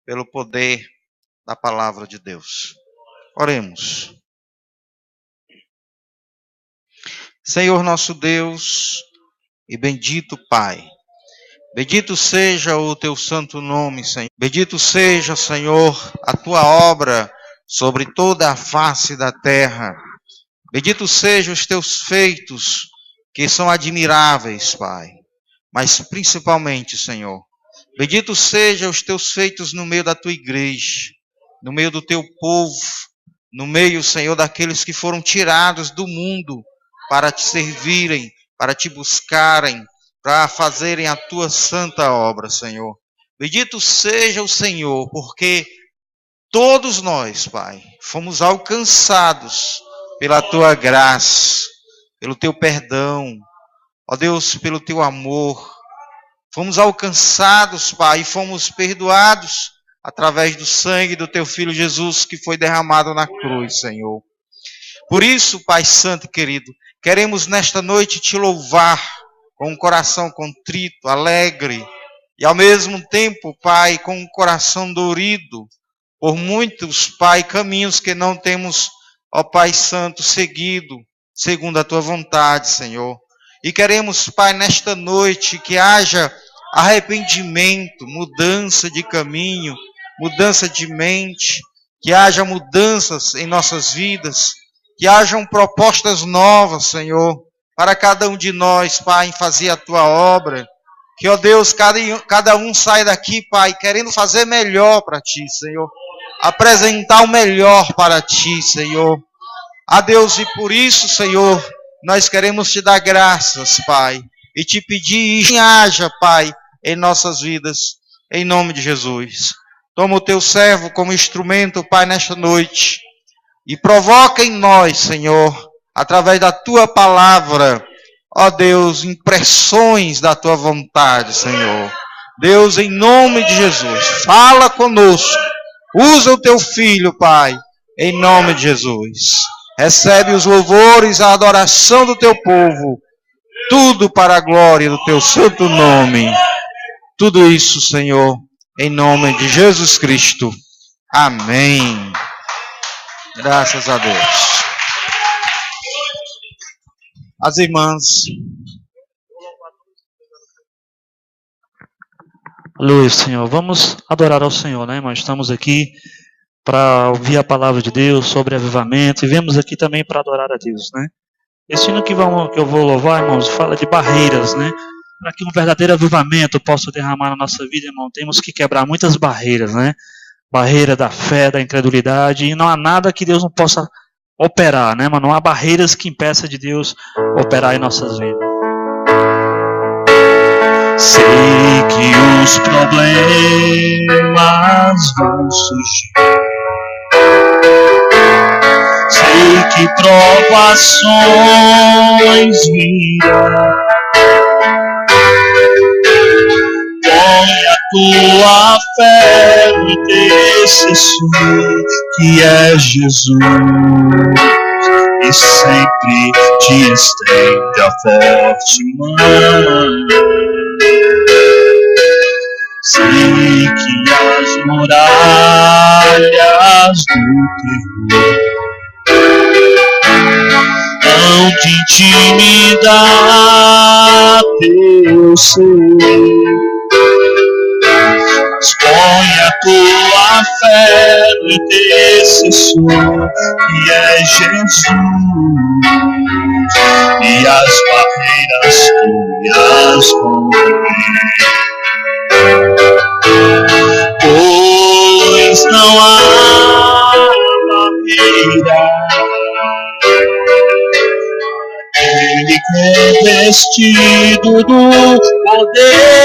pelo poder da palavra de Deus. Oremos. Senhor nosso Deus e bendito Pai, bendito seja o teu santo nome, Senhor. Bendito seja, Senhor, a tua obra sobre toda a face da terra. Bendito sejam os teus feitos, que são admiráveis, Pai. Mas principalmente, Senhor, bendito sejam os teus feitos no meio da tua igreja, no meio do teu povo, no meio, Senhor, daqueles que foram tirados do mundo para te servirem, para te buscarem, para fazerem a tua santa obra, Senhor. Bendito seja o Senhor, porque todos nós, Pai, fomos alcançados pela tua graça, pelo teu perdão, ó Deus, pelo teu amor. Fomos alcançados, Pai, e fomos perdoados através do sangue do teu Filho Jesus que foi derramado na cruz, Senhor. Por isso, Pai Santo e querido, queremos nesta noite te louvar com um coração contrito, alegre, e ao mesmo tempo, Pai, com um coração dorido, por muitos, Pai, caminhos que não temos, ó Pai Santo, seguido, segundo a tua vontade, Senhor. E queremos, Pai, nesta noite, que haja arrependimento, mudança de caminho, mudança de mente, que haja mudanças em nossas vidas, que hajam propostas novas, Senhor, para cada um de nós, Pai, em fazer a tua obra. Que, ó Deus, cada um saia daqui, Pai, querendo fazer melhor para ti, Senhor. Apresentar o melhor para ti, Senhor. A Deus, e por isso, Senhor, nós queremos te dar graças, Pai, e te pedir que haja, Pai, em nossas vidas, em nome de Jesus. Toma o teu servo como instrumento, Pai, nesta noite, e provoca em nós, Senhor, através da tua palavra, ó Deus, impressões da tua vontade, Senhor. Deus, em nome de Jesus, fala conosco, usa o teu filho, Pai, em nome de Jesus. Recebe os louvores, a adoração do teu povo, tudo para a glória do teu santo nome. Tudo isso, Senhor, em nome de Jesus Cristo. Amém. Graças a Deus. As irmãs. Aleluia, Senhor. Vamos adorar ao Senhor, né, irmão? Estamos aqui para ouvir a palavra de Deus sobre avivamento e viemos aqui também para adorar a Deus, né? Esse hino que eu vou louvar, irmãos, fala de barreiras, né? Para que um verdadeiro avivamento possa derramar na nossa vida, irmão, temos que quebrar muitas barreiras, né? Barreira da fé, da incredulidade, e não há nada que Deus não possa operar, né? Mas não há barreiras que impeçam de Deus operar em nossas vidas. Sei que os problemas vão surgir, sei que provações virão. Põe a tua fé no intercessor, que é Jesus, e sempre te estende a forte mão. Sei que as muralhas do terror hão de intimidar teu ser. Mas põe a tua fé no intercessor, que é Jesus, e as barreiras tu irás romper. Pois não há barreira aquele que é vestido do poder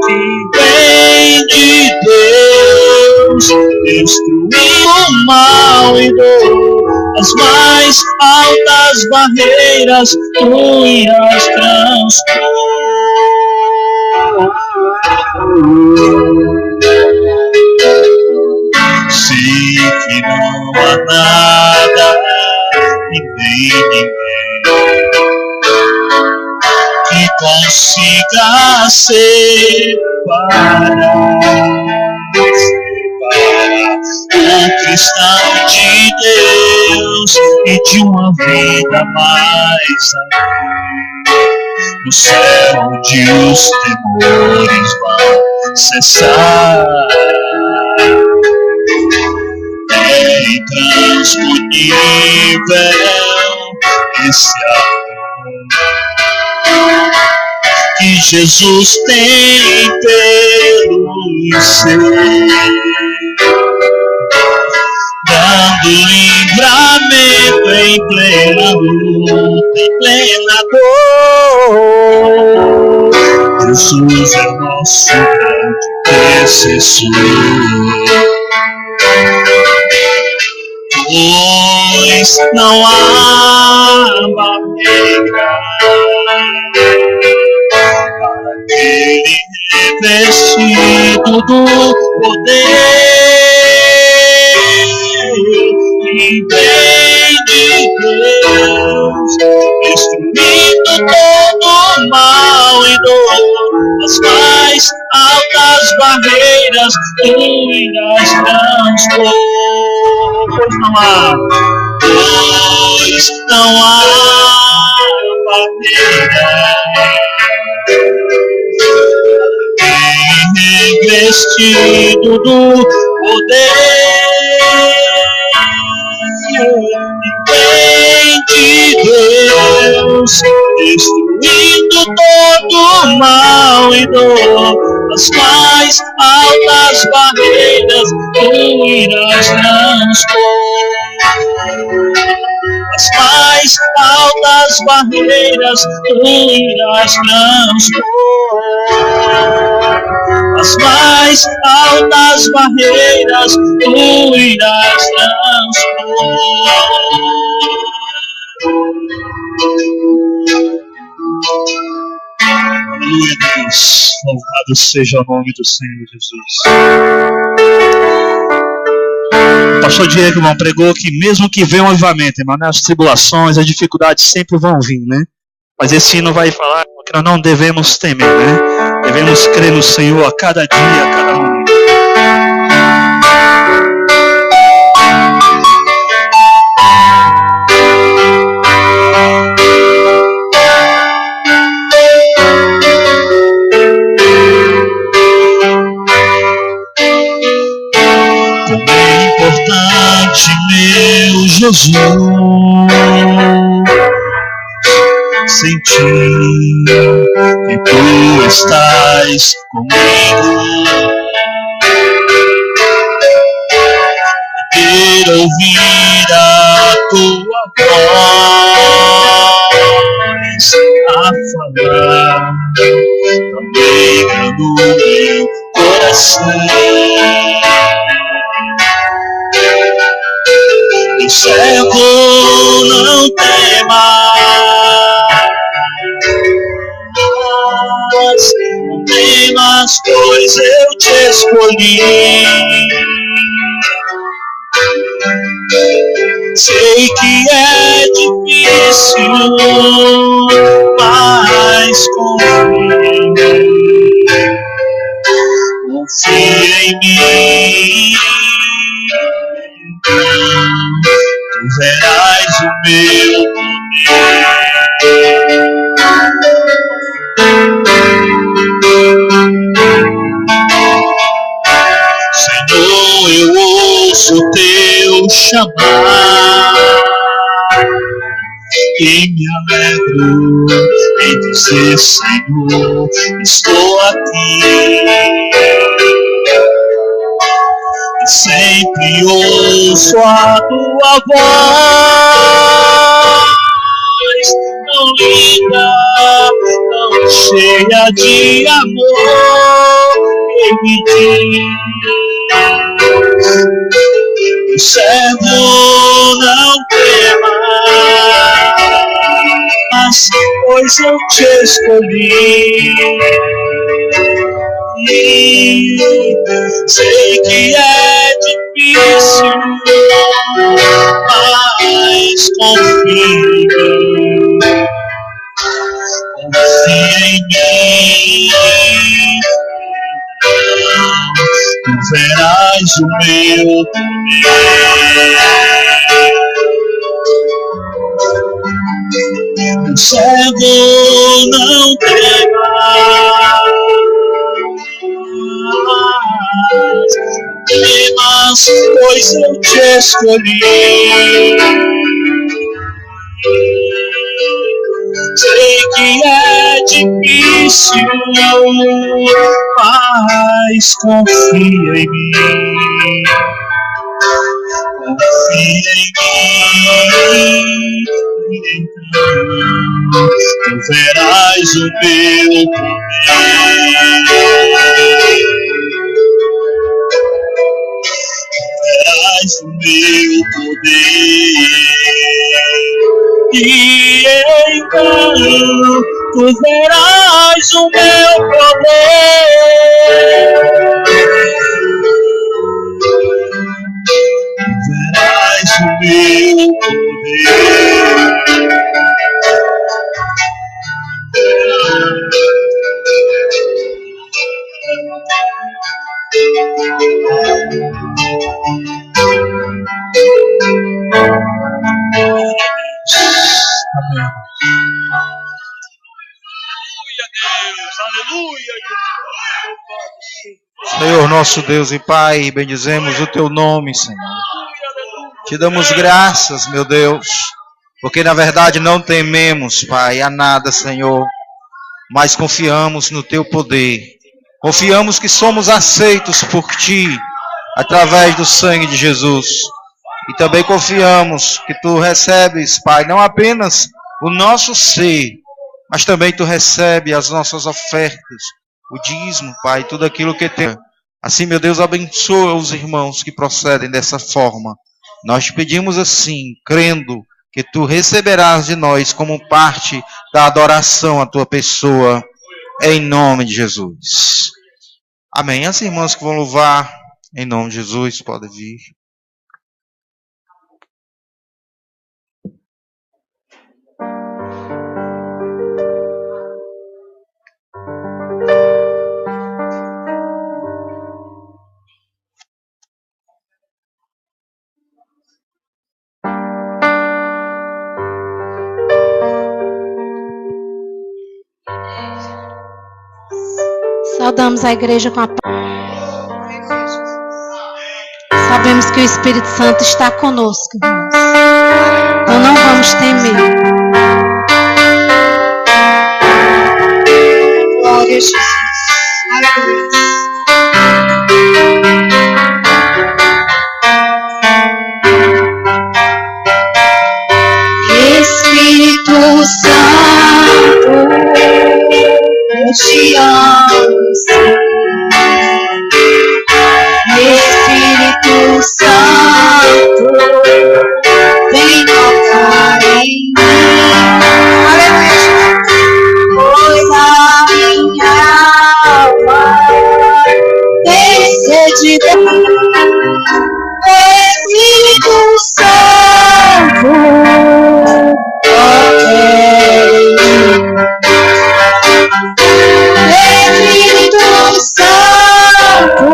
que vem de Deus, destruindo o mal e dor. As mais altas barreiras tu irás transpor. Sei que não há nada e nem ninguém que consiga separa o cristão de Deus e de uma vida mais além, no céu onde os temores vão cessar. É intransponível esse amor que Jesus tem pelos seus, dando livramento em plena luta, em plena dor. Jesus é nosso grande intercessor. Pois não há barreira para aquele revestido do poder que vem de Deus, destruindo todo o mal e dor. As mais altas barreiras tu irás transpor. Pois não há barreira revestido do poder que vem de Deus, destruindo todo o mal e dor. As mais altas barreiras tu irás transpor. As mais altas barreiras tu irás transpor. As mais altas barreiras tu irás transpor. Aleluia, Deus. Louvado seja o nome do Senhor Jesus. O pastor Diego, irmão, pregou que mesmo que venha um avivamento, irmão, né, as tribulações, as dificuldades sempre vão vir, né? Mas esse hino vai falar que nós não devemos temer, né? Devemos crer no Senhor a cada dia, a cada momento. Meu Jesus, sentir que tu estás comigo, poder ouvir a tua voz a falar, também no meu coração. Meu servo, não temas, pois eu te escolhi. Sei que é difícil, mas confia em mim. Tu verás o meu poder. Senhor, eu ouço teu chamar e me alegro em dizer, Senhor, estou aqui. Sempre ouço a tua voz, tão linda, tão cheia de amor, e me diz, servo, não temas, pois eu te escolhi. Sei que é difícil, mas confia em mim. tu verás o meu poder. O cego não temas, pois eu te escolhi. Sei que é difícil, mas confia em mim. Confia em mim, então tu verás o meu poder. Verás o meu poder. E então tu verás o meu poder. Verás o meu poder. Amém. Aleluia, Senhor, nosso Deus e Pai, bendizemos o teu nome, Senhor. Te damos graças, meu Deus, porque na verdade não tememos, Pai, a nada, Senhor, mas confiamos no teu poder. Confiamos que somos aceitos por ti, através do sangue de Jesus. E também confiamos que tu recebes, Pai, não apenas o nosso ser, mas também tu recebes as nossas ofertas, o dízimo, Pai, tudo aquilo que tem. Assim, meu Deus, abençoa os irmãos que procedem dessa forma. Nós te pedimos assim, crendo que tu receberás de nós como parte da adoração à tua pessoa, em nome de Jesus. Amém. As irmãs que vão louvar, em nome de Jesus, podem vir. Saudamos a igreja com a paz. Sabemos que o Espírito Santo está conosco, irmãos. Então não vamos temer. Glória a Jesus. Aleluia. Espírito Santo, eu te amo, Espírito Santo, vem tocar em mim. Aleluia. Pois a minha alma tem sede de Espírito Santo, toca em mim. Espírito Santo,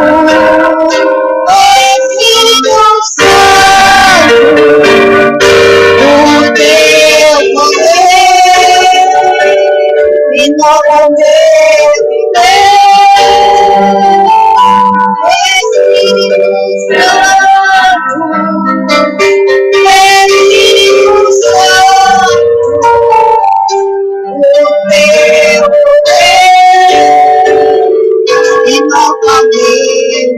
Espírito Santo, o teu poder inova o meu viver. Espírito Santo, Espírito Santo, o teu poder inova meu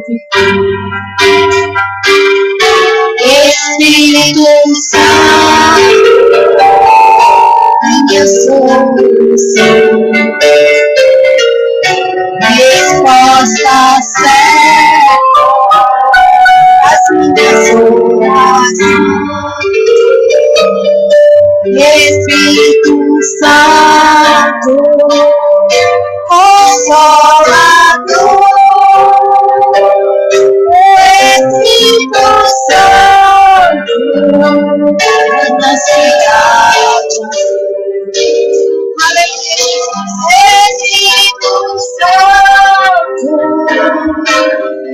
viver. Espírito Santo, minha solução, resposta certa às minhas orações. Espírito Santo, Consolador,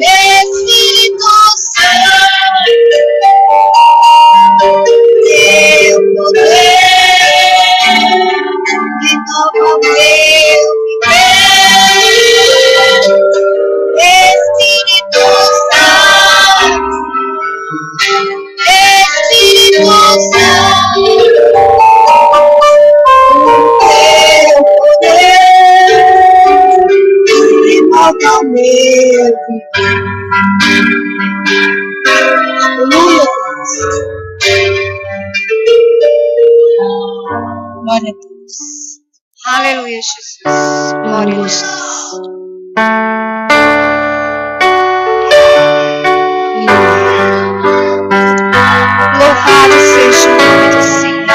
Espírito Santo, teu poder renova o meu viver. Espírito Santo, Espírito Santo, teu poder renova o meu viver. Aleluia, Deus. Glória a Deus. Aleluia, Jesus. Glória a Deus. Louvado seja o nome do Senhor.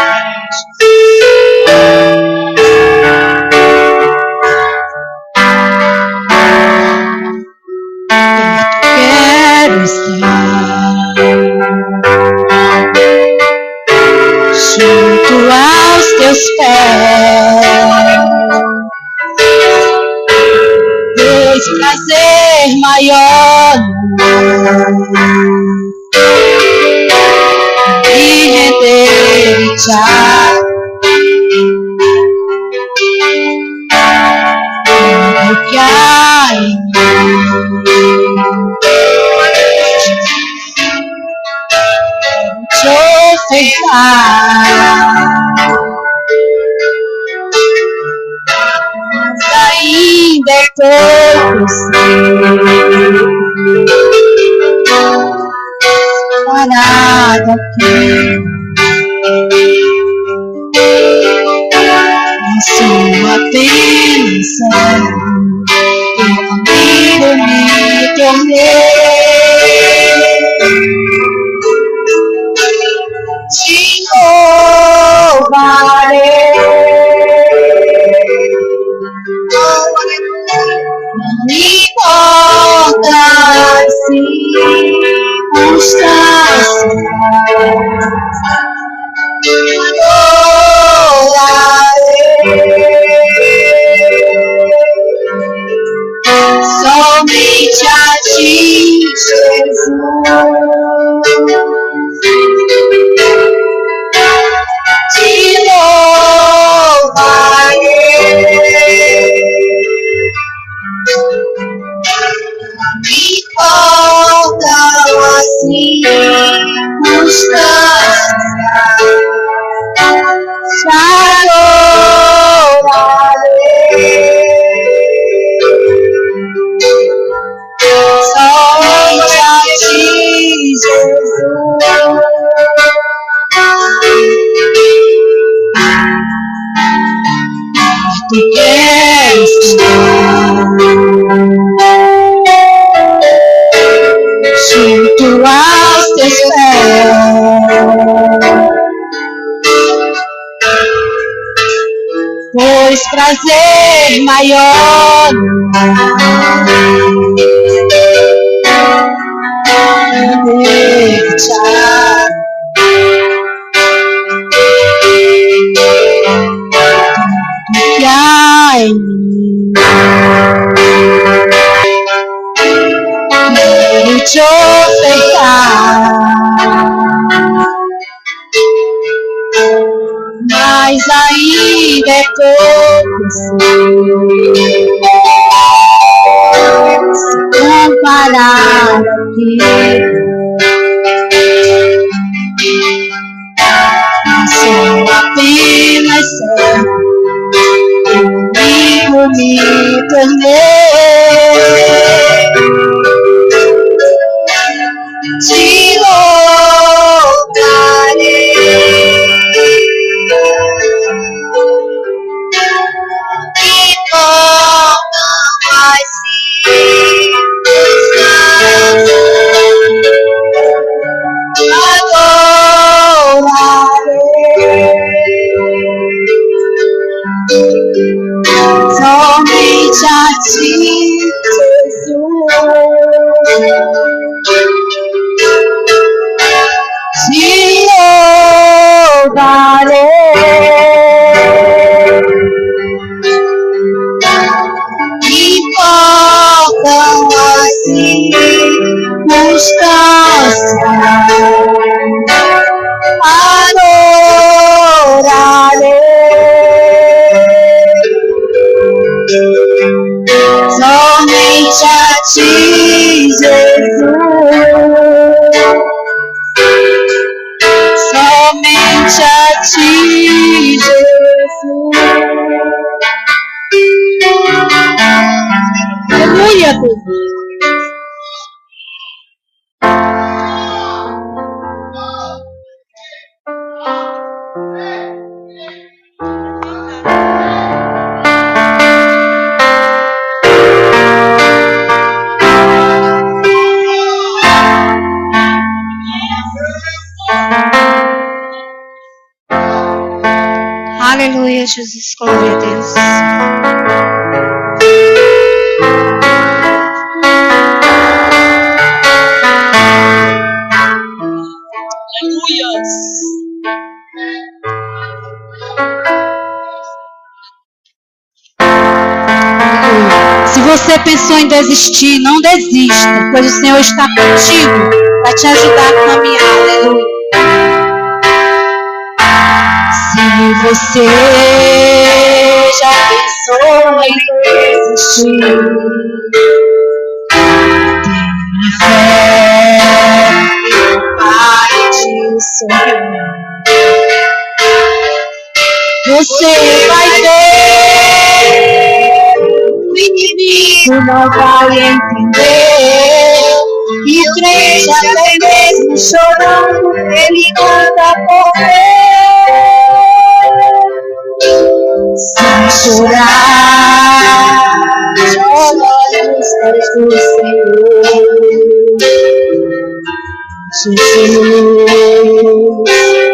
Quero estar junto aos teus pés. Tens prazer maior e render-te tudo que há em te ofertar, mas ainda é pouco parado aqui. Não sou apenas eu comigo me tornei. Te louvarei. Não importa as circunstâncias, somente a ti, Jesus, te louvarei. Não importam as circunstâncias, te adorarei. Somente a ti, Jesus. Tu queres estar junto aos teus pés, pois prazer maior render-te que há em mim. Quero te ofertar, mas ainda é pouco se comparar aqui. Não sou apenas servo, comigo me tornei. Te louvarei. Importam as circunstâncias, adorarei. Somente a ti, Jesus, te louvarei. Importam as Adoraré. Somente a ti, Jesus. Somente a ti, Jesus. Aleluia, Deus. Aleluia, Jesus, glória a Deus. Aleluia. Se você pensou em desistir, não desista, pois o Senhor está contigo para te ajudar a caminhar. Aleluia. Se você já pensou em desistir, tenha fé, o Pai te sonhou. Você vai ver, o inimigo não vai entender. E o crente até mesmo chorando, ele manda correr. Sem chorar, joga nos pés do Senhor. Jesus,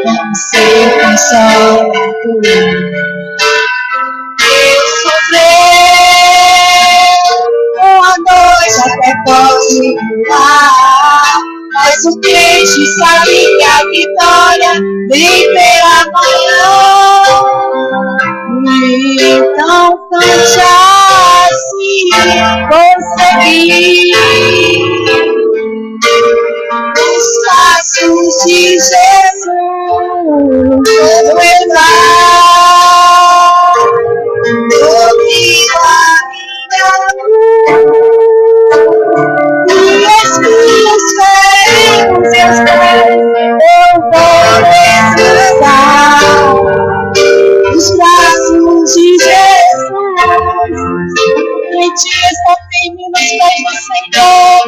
como sempre solto. Eu sofrer uma noite até pode durar, mas o crente sabe que a vitória vem pela manhã. Então cante assim, conseguir os passos de Jesus. Vou levar comigo a minha cruz, e as minhas feridas, seus pés, eu vou descansar nos braços de Jesus. Crente está firme nos pés do Senhor,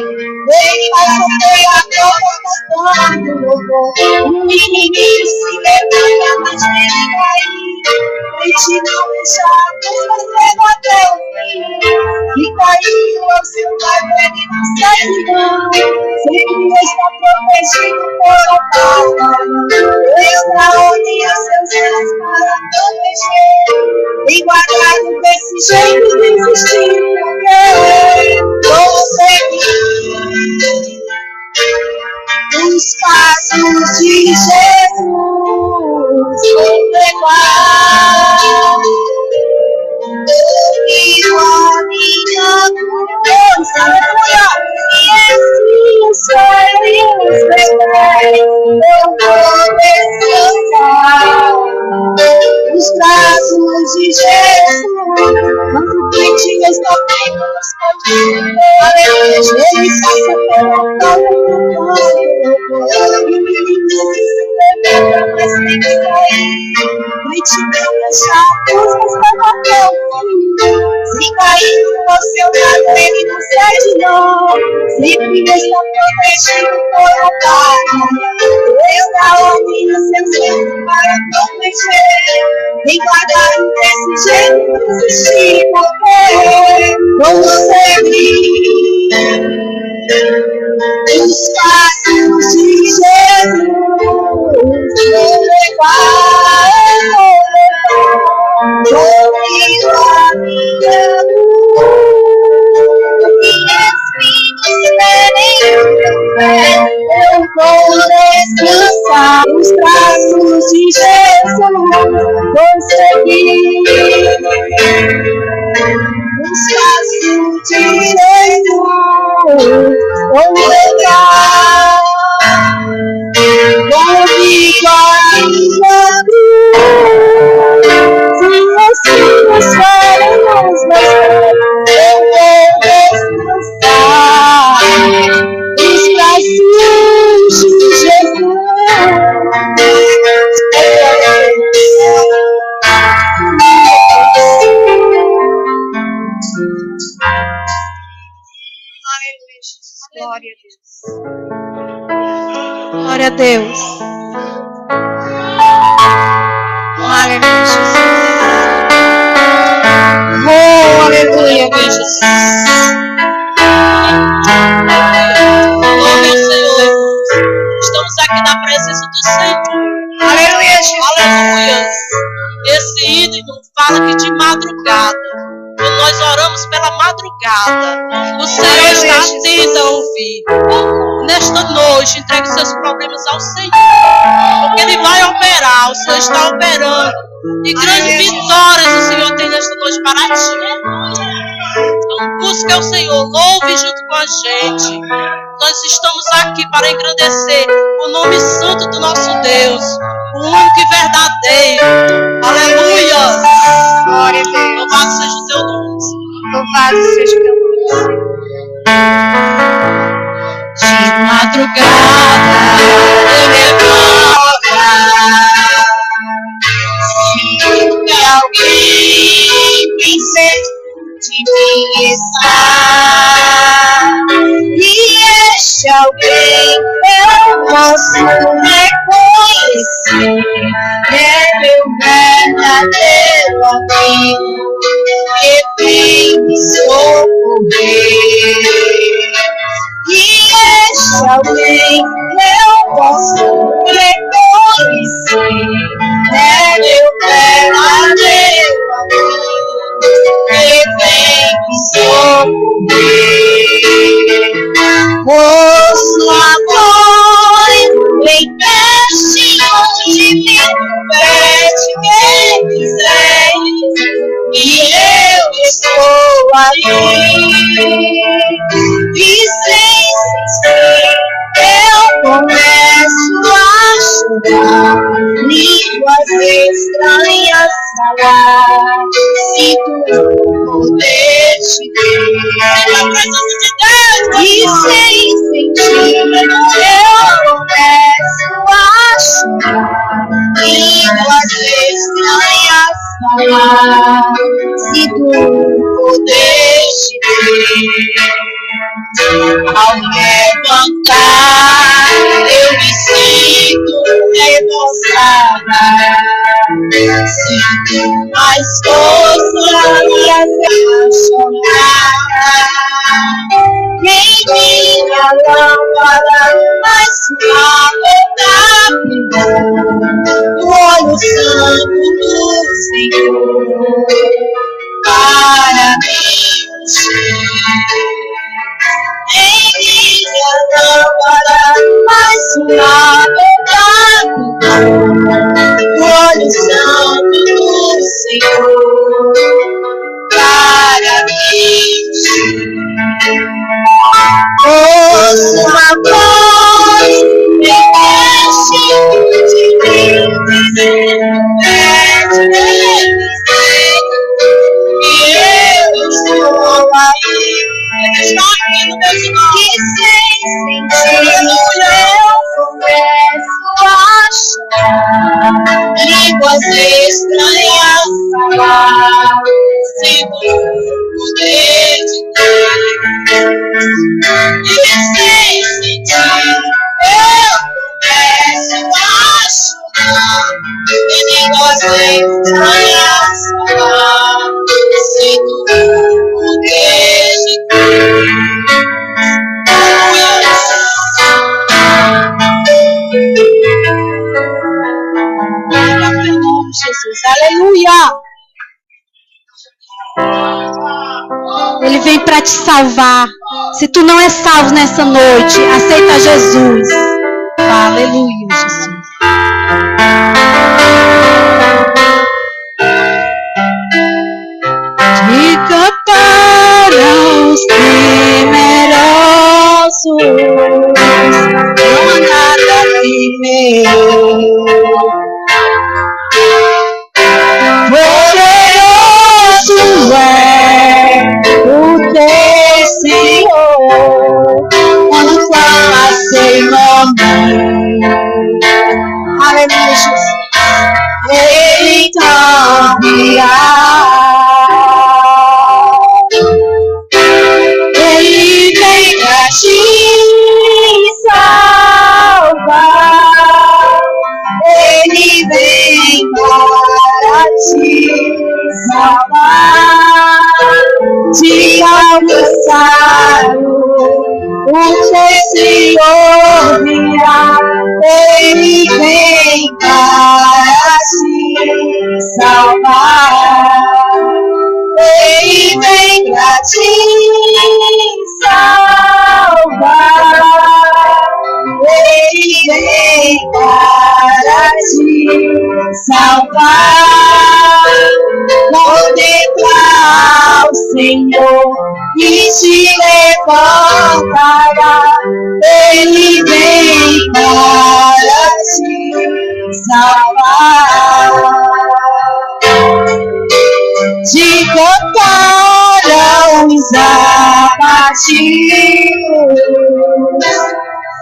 ele vai sofrer a prova cantando louvor. O inimigo se levanta, mas ele cair. Crente não deixa a cruz, vai ser até o fim. E caiu ao seu lado, ele não cede não. Sempre está protegido por a palma. Está onde os seus olhos para proteger. E guardado desse jeito desistir, porque vou seguir os passos de Jesus. Vou levar comigo a minha cruz, aleluia. E assim os meus pés eu vou descansar nos braços de Jesus. Quando o crente está bem nos pés, ele passa pela porta do o inimigo se levanta, mas tem que cair. Crente não deixa a cruz, mas vai até o fim. Se cair ao seu lado, ele não cede não. Sempre está protegido por a palma. Está onde os seus olhos para proteger. Vem guardar desse jeito, desistir, porque vou seguir os passos de Jesus. Vou levar comigo a minha cruz, e espinhos eu vou descansar nos braços de Jesus. Vou seguir os passos de Jesus. Vou levar igual a cruz. Se assim nos faremos mais perto, eu vou descansar nos braços de Jesus. Glória a Deus. Glória a Deus. Aleluia, Jesus. Oh, aleluia, meu Jesus. Oh, meu Senhor, estamos aqui na presença do Senhor. Aleluia, Jesus. Aleluia. Esse hino fala que de madrugada, quando nós oramos pela madrugada, o Senhor está atento a ouvir. Nesta noite, entregue seus problemas ao Senhor, porque Ele vai operar, o Senhor está operando. E grandes vitórias o Senhor tem nesta noite para ti. Então, busque o Senhor, louve junto com a gente. Nós estamos aqui para engrandecer o nome santo do nosso Deus, o único e verdadeiro. Aleluia! Glória a Deus. Louvado seja o teu nome. Louvado seja o teu nome, Senhor. De madrugada eu levanto, sinto que alguém bem certo de mim está, E este alguém eu posso reconhecer, é meu verdadeiro amigo que vem me socorrer. E este alguém eu posso reconhecer, é meu verdadeiro amigo que vem me socorrer. Ouço a voz bem pertinho de mim, pede quem quiser, e eu estou aqui. E sem eu começo a chorar, línguas estranhas falar, sinto o poder de Deus. E sem sentir eu começo a chorar, línguas estranhas falar, sinto o poder de Deus. Ao levantar, eu me sinto repousada, sinto mais força e apaixonada. Em minha lâmpada, mais suave da o olho santo do Senhor, para me encher. Em minha lâmpada, mais suave o olho santo do Senhor, para me encher. Ouço uma voz bem pertinho de mim, dizendo, pede quem quiser, e eu estou aí. Está aqui no meu sinal. E sem sentir eu começo a chorar, línguas estranhas falar, sinto o poder de Deus. E sem sentir eu começo a chorar, línguas estranhas falar, sinto o poder de Deus. Jesus, aleluia! Ele vem para te salvar. Se tu não é salvo nessa noite, aceita Jesus. Aleluia, Jesus. Diga para os temerosos, não há nada temer. Poderoso é o teu Senhor, quando clama seu nome. Aleluia, Jesus. Ele então virá. Ele vem pra te salvar. Ele vem para te salvar, te alcançar. O teu Senhor virá. Ele vem para te salvar. Ele vem pra te salvar. Ele vem para te salvar. Contemplar o Senhor e te levantará. Ele vem para te salvar. De cantarão os abatidos,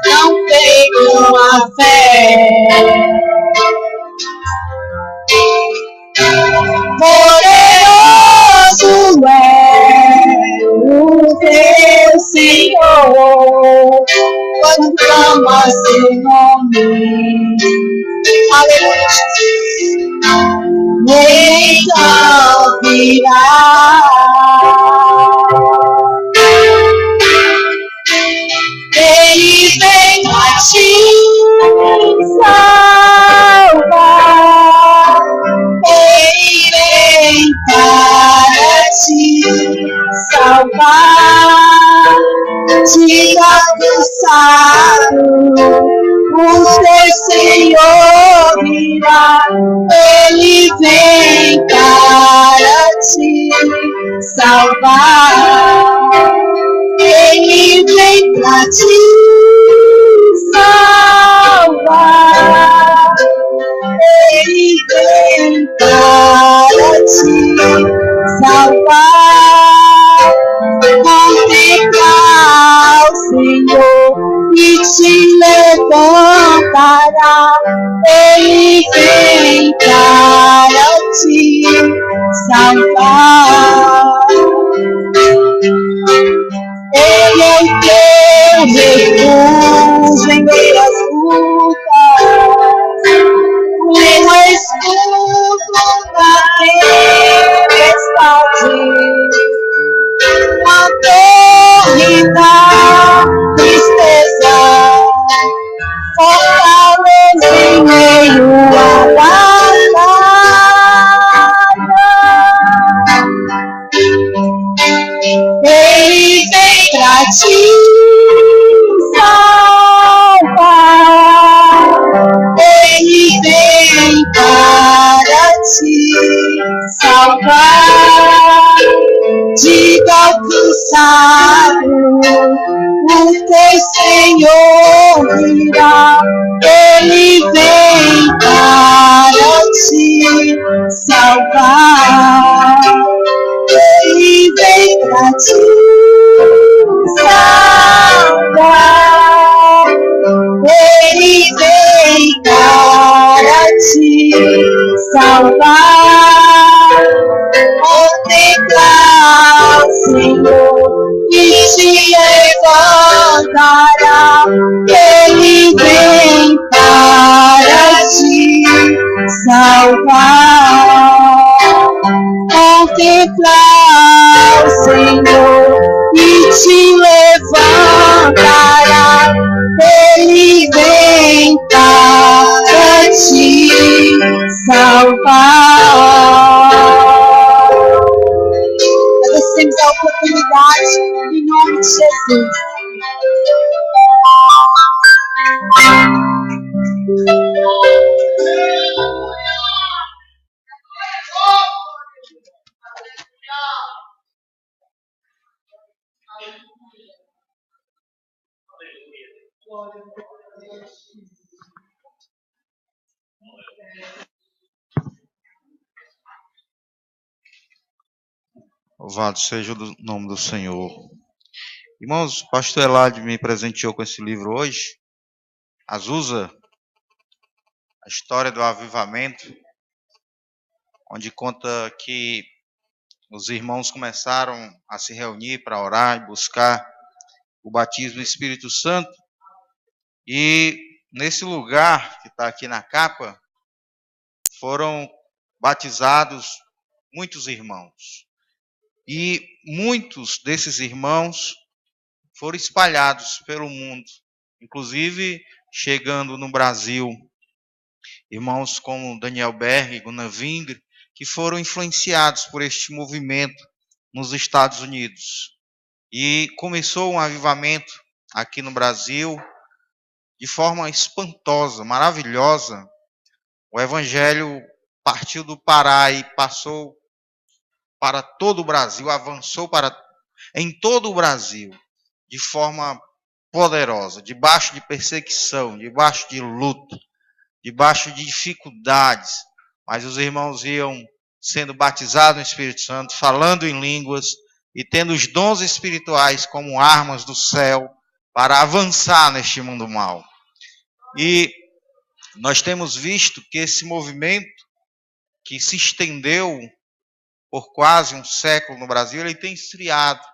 não percam a fé. Poderoso é o teu Senhor, quando clama seu nome. Aleluia. Então virá. Ele vem pra te salvar. Ele vem para te salvar, te alcançar. O teu Senhor virá. Ele vem para te salvar. Ele vem pra te salvar. Ele vem para te salvar. Contemplar o Senhor e te levantará. Ele vem para te salvar. Ele é o teu refúgio em meio às lutas, o escudo da tempestade, a torre da tristeza, fortaleza em meio à batalha. Ele vem pra te salvar. Ele vem para te salvar. Diga alcançar. O teu Senhor virá. Ele vem para te salvar. Ele vem pra te salvar. Ele vem para te salvar. Contemplar o Senhor e te levantará. Ele vem para te salvar. Contemplar o Senhor e te levantará. Ele vem para te salvar. Agradecemos a oportunidade em nome de Jesus. Louvado seja o nome do Senhor. Irmãos, o pastor Eladio me presenteou com esse livro hoje. Azusa, a história do avivamento, onde conta que os irmãos começaram a se reunir para orar e buscar o batismo do Espírito Santo. E nesse lugar que está aqui na capa, foram batizados muitos irmãos. E muitos desses irmãos foram espalhados pelo mundo, inclusive chegando no Brasil. Irmãos como Daniel Berg, Gunnar Wingre, que foram influenciados por este movimento nos Estados Unidos. E começou um avivamento aqui no Brasil de forma espantosa, maravilhosa. O evangelho partiu do Pará e passou para todo o Brasil, avançou em todo o Brasil, de forma poderosa, debaixo de perseguição, debaixo de luta, debaixo de dificuldades. Mas os irmãos iam sendo batizados no Espírito Santo, falando em línguas e tendo os dons espirituais como armas do céu para avançar neste mundo mal. E nós temos visto que esse movimento, que se estendeu por quase um século no Brasil, ele tem esfriado,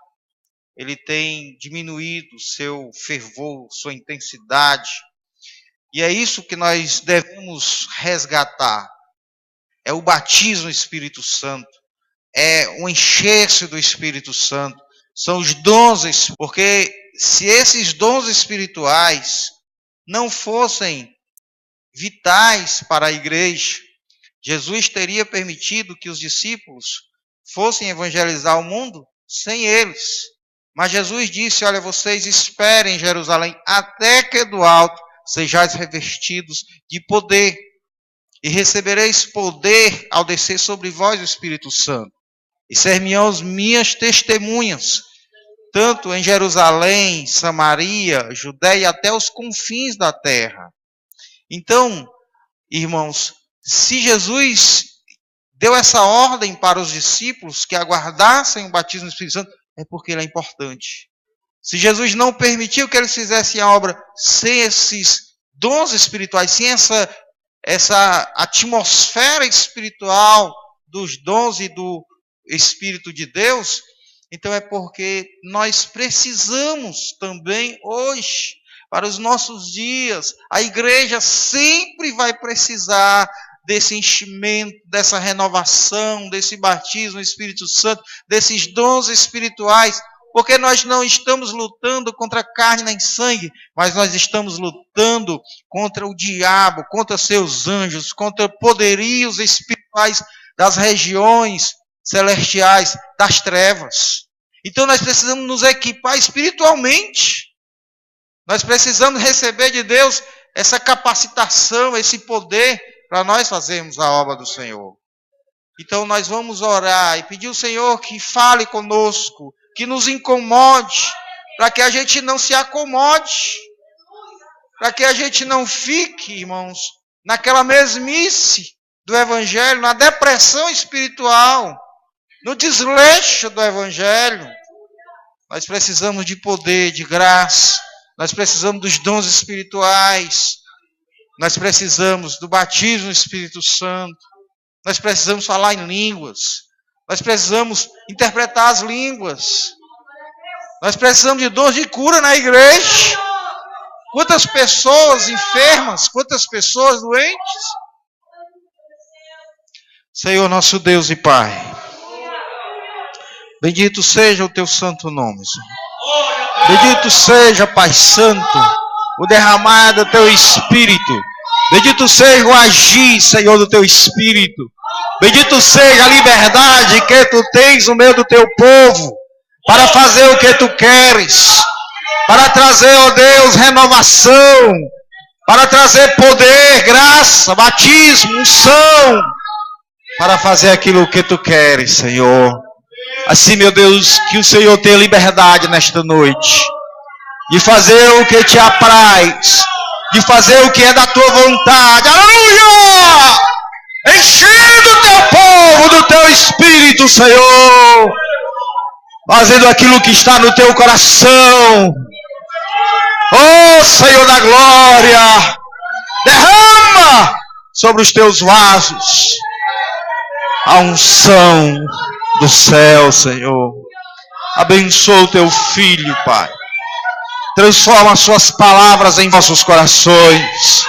ele tem diminuído seu fervor, sua intensidade. E é isso que nós devemos resgatar. É o batismo do Espírito Santo, é o encher-se do Espírito Santo, são os dons, porque se esses dons espirituais não fossem vitais para a igreja, Jesus teria permitido que os discípulos fossem evangelizar o mundo sem eles. Mas Jesus disse, olha, vocês esperem em Jerusalém até que do alto sejais revestidos de poder. E recebereis poder ao descer sobre vós o Espírito Santo. E ser-me-ão minhas testemunhas, tanto em Jerusalém, Samaria, Judéia e até os confins da terra. Então, irmãos, se Jesus deu essa ordem para os discípulos que aguardassem o batismo do Espírito Santo, é porque ele é importante. Se Jesus não permitiu que eles fizessem a obra sem esses dons espirituais, sem essa atmosfera espiritual dos dons e do Espírito de Deus, então é porque nós precisamos também hoje, para os nossos dias, a igreja sempre vai precisar desse enchimento, dessa renovação, desse batismo no Espírito Santo, desses dons espirituais, porque nós não estamos lutando contra carne nem sangue, mas nós estamos lutando contra o diabo, contra seus anjos, contra poderios espirituais das regiões celestiais, das trevas. Então nós precisamos nos equipar espiritualmente. Nós precisamos receber de Deus essa capacitação, esse poder, para nós fazermos a obra do Senhor. Então nós vamos orar e pedir ao Senhor que fale conosco, que nos incomode, para que a gente não se acomode, para que a gente não fique, irmãos, naquela mesmice do Evangelho, na depressão espiritual, no desleixo do Evangelho. Nós precisamos de poder, de graça, nós precisamos dos dons espirituais, nós precisamos do batismo do Espírito Santo, nós precisamos falar em línguas, nós precisamos interpretar as línguas, nós precisamos de dons de cura na igreja. Quantas pessoas enfermas, quantas pessoas doentes. Senhor nosso Deus e Pai, bendito seja o teu santo nome, Senhor. Bendito seja, Pai Santo, o derramar do teu Espírito. Bendito seja o agir, Senhor, do teu Espírito. Bendito seja a liberdade que tu tens no meio do teu povo, para fazer o que tu queres, para trazer, ó Deus, renovação, para trazer poder, graça, batismo, unção, para fazer aquilo que tu queres, Senhor. Assim, meu Deus, que o Senhor tenha liberdade nesta noite, de fazer o que te apraz, de fazer o que é da tua vontade. Aleluia! Enchendo o teu povo do teu Espírito, Senhor. Fazendo aquilo que está no teu coração. Oh, Senhor da glória, derrama sobre os teus vasos a unção do céu, Senhor. Abençoa o teu filho, Pai. Transforma as suas palavras em nossos corações.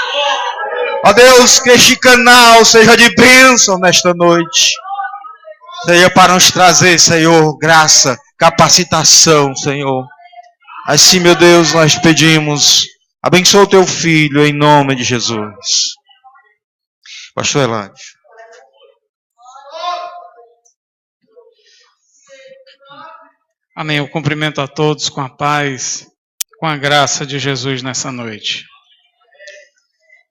Ó Deus, que este canal seja de bênção nesta noite. Seja para nos trazer, Senhor, graça, capacitação, Senhor. Assim, meu Deus, nós pedimos. Abençoa o teu filho em nome de Jesus. Pastor Eladio. Amém. Eu cumprimento a todos com a paz, com a graça de Jesus nessa noite.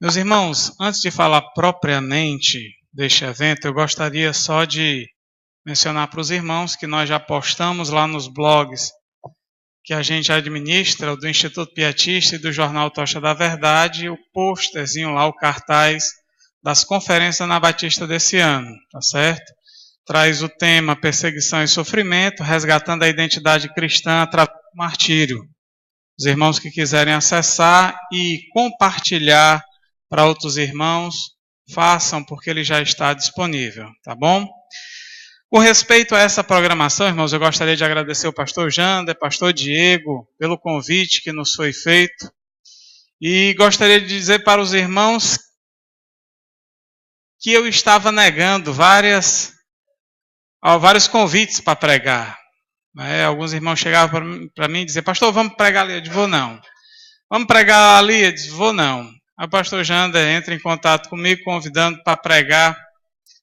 Meus irmãos, antes de falar propriamente deste evento, eu gostaria só de mencionar para os irmãos que nós já postamos lá nos blogs que a gente administra, do Instituto Pietista e do Jornal Tocha da Verdade, o pôsterzinho lá, o cartaz das conferências na Batista desse ano, tá certo? Traz o tema Perseguição e Sofrimento, resgatando a identidade cristã através do martírio. Os irmãos que quiserem acessar e compartilhar para outros irmãos, façam, porque ele já está disponível, tá bom? Com respeito a essa programação, irmãos, eu gostaria de agradecer ao pastor Jander, pastor Diego, pelo convite que nos foi feito. E gostaria de dizer para os irmãos que eu estava negando vários convites para pregar. Alguns irmãos chegavam para mim e diziam, pastor, vamos pregar ali? Eu disse, vou não. Vamos pregar ali? Eu disse, vou não. Aí o pastor Jander entra em contato comigo, convidando para pregar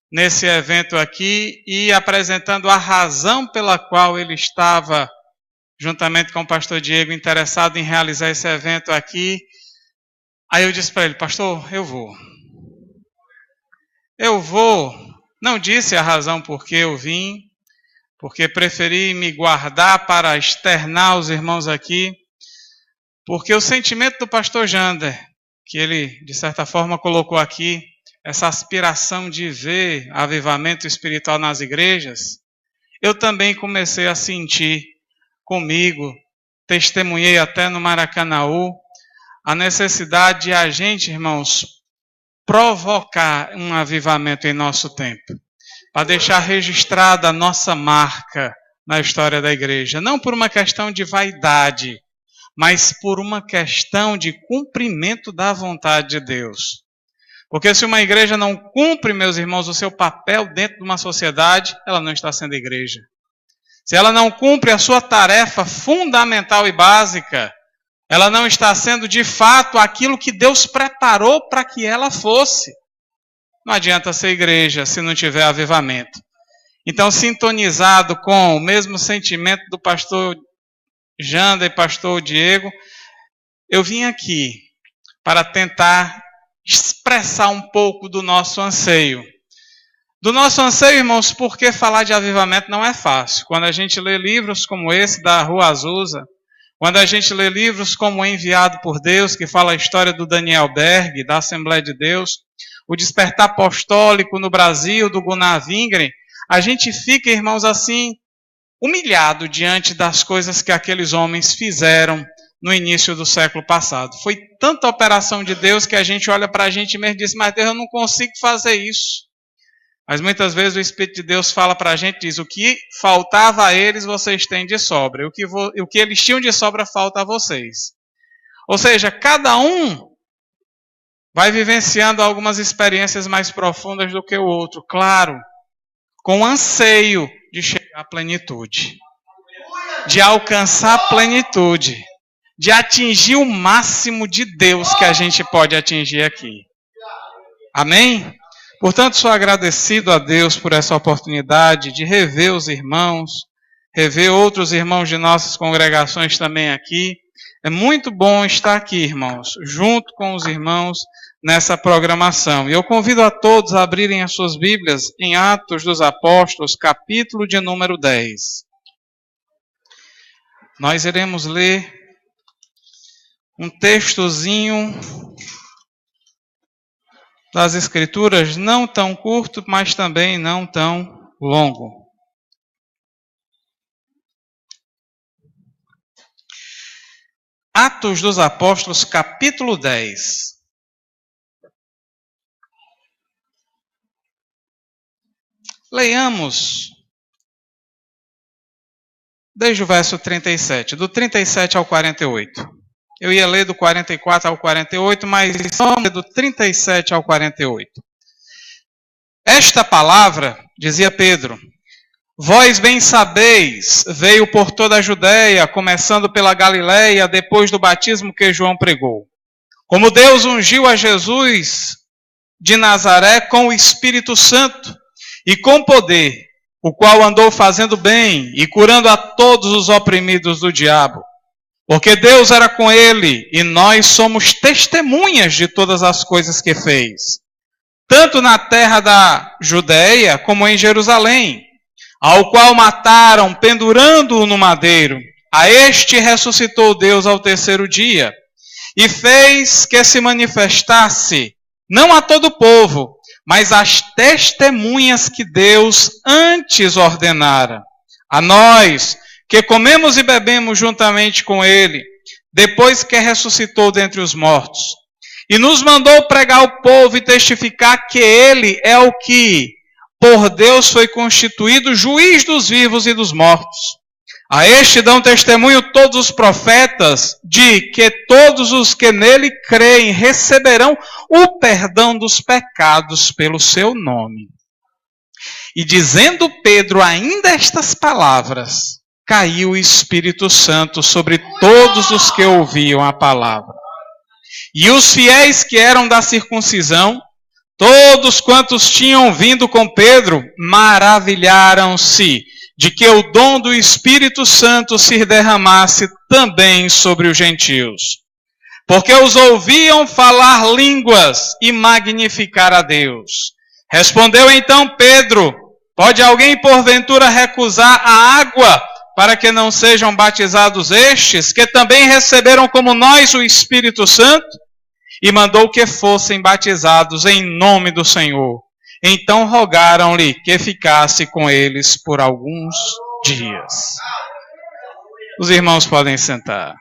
nesse evento aqui e apresentando a razão pela qual ele estava, juntamente com o pastor Diego, interessado em realizar esse evento aqui. Aí eu disse para ele, pastor, eu vou. Eu vou. Não disse a razão por que eu vim, porque preferi me guardar para externar aos irmãos aqui, porque o sentimento do pastor Jander, que ele, de certa forma, colocou aqui, essa aspiração de ver avivamento espiritual nas igrejas, eu também comecei a sentir comigo, testemunhei até no Maracanaú, a necessidade de a gente, irmãos, provocar um avivamento em nosso tempo, para deixar registrada a nossa marca na história da igreja, não por uma questão de vaidade, mas por uma questão de cumprimento da vontade de Deus. Porque se uma igreja não cumpre, meus irmãos, o seu papel dentro de uma sociedade, ela não está sendo igreja. Se ela não cumpre a sua tarefa fundamental e básica, ela não está sendo de fato aquilo que Deus preparou para que ela fosse. Não adianta ser igreja se não tiver avivamento. Então, sintonizado com o mesmo sentimento do pastor Jander e pastor Diego, eu vim aqui para tentar expressar um pouco do nosso anseio. Do nosso anseio, irmãos, porque falar de avivamento não é fácil. Quando a gente lê livros como esse da Rua Azusa, quando a gente lê livros como Enviado por Deus, que fala a história do Daniel Berg, da Assembleia de Deus, o Despertar Apostólico no Brasil, do Gunnar Wingren, a gente fica, irmãos, assim, humilhado diante das coisas que aqueles homens fizeram no início do século passado. Foi tanta operação de Deus que a gente olha para a gente mesmo e diz, mas Deus, eu não consigo fazer isso. Mas muitas vezes o Espírito de Deus fala para a gente, diz, o que faltava a eles, vocês têm de sobra. O que eles tinham de sobra, falta a vocês. Ou seja, cada um vai vivenciando algumas experiências mais profundas do que o outro, claro, com anseio de chegar à plenitude, de alcançar a plenitude, de atingir o máximo de Deus que a gente pode atingir aqui. Amém? Portanto, sou agradecido a Deus por essa oportunidade de rever os irmãos, rever outros irmãos de nossas congregações também aqui. É muito bom estar aqui, irmãos, junto com os irmãos nessa programação. E eu convido a todos a abrirem as suas Bíblias em Atos dos Apóstolos, capítulo de número 10. Nós iremos ler um textozinho das Escrituras, não tão curto, mas também não tão longo. Atos dos Apóstolos, capítulo 10. Leiamos desde o verso 37, do 37 ao 48. Eu ia ler do 44 ao 48, mas vamos ler do 37 ao 48. Esta palavra, dizia Pedro, vós bem sabeis, veio por toda a Judéia, começando pela Galiléia, depois do batismo que João pregou. Como Deus ungiu a Jesus de Nazaré com o Espírito Santo e com poder, o qual andou fazendo bem e curando a todos os oprimidos do diabo. Porque Deus era com ele e nós somos testemunhas de todas as coisas que fez, tanto na terra da Judéia como em Jerusalém, ao qual mataram, pendurando-o no madeiro. A este ressuscitou Deus ao terceiro dia, e fez que se manifestasse, não a todo o povo, mas às testemunhas que Deus antes ordenara. A nós, que comemos e bebemos juntamente com ele, depois que ressuscitou dentre os mortos, e nos mandou pregar ao povo e testificar que ele é o que por Deus foi constituído juiz dos vivos e dos mortos. A este dão testemunho todos os profetas de que todos os que nele creem receberão o perdão dos pecados pelo seu nome. E dizendo Pedro ainda estas palavras, caiu o Espírito Santo sobre todos os que ouviam a palavra. E os fiéis que eram da circuncisão, todos quantos tinham vindo com Pedro, maravilharam-se de que o dom do Espírito Santo se derramasse também sobre os gentios. Porque os ouviam falar línguas e magnificar a Deus. Respondeu então Pedro, pode alguém porventura recusar a água para que não sejam batizados estes, que também receberam como nós o Espírito Santo? E mandou que fossem batizados em nome do Senhor. Então rogaram-lhe que ficasse com eles por alguns dias. Os irmãos podem sentar.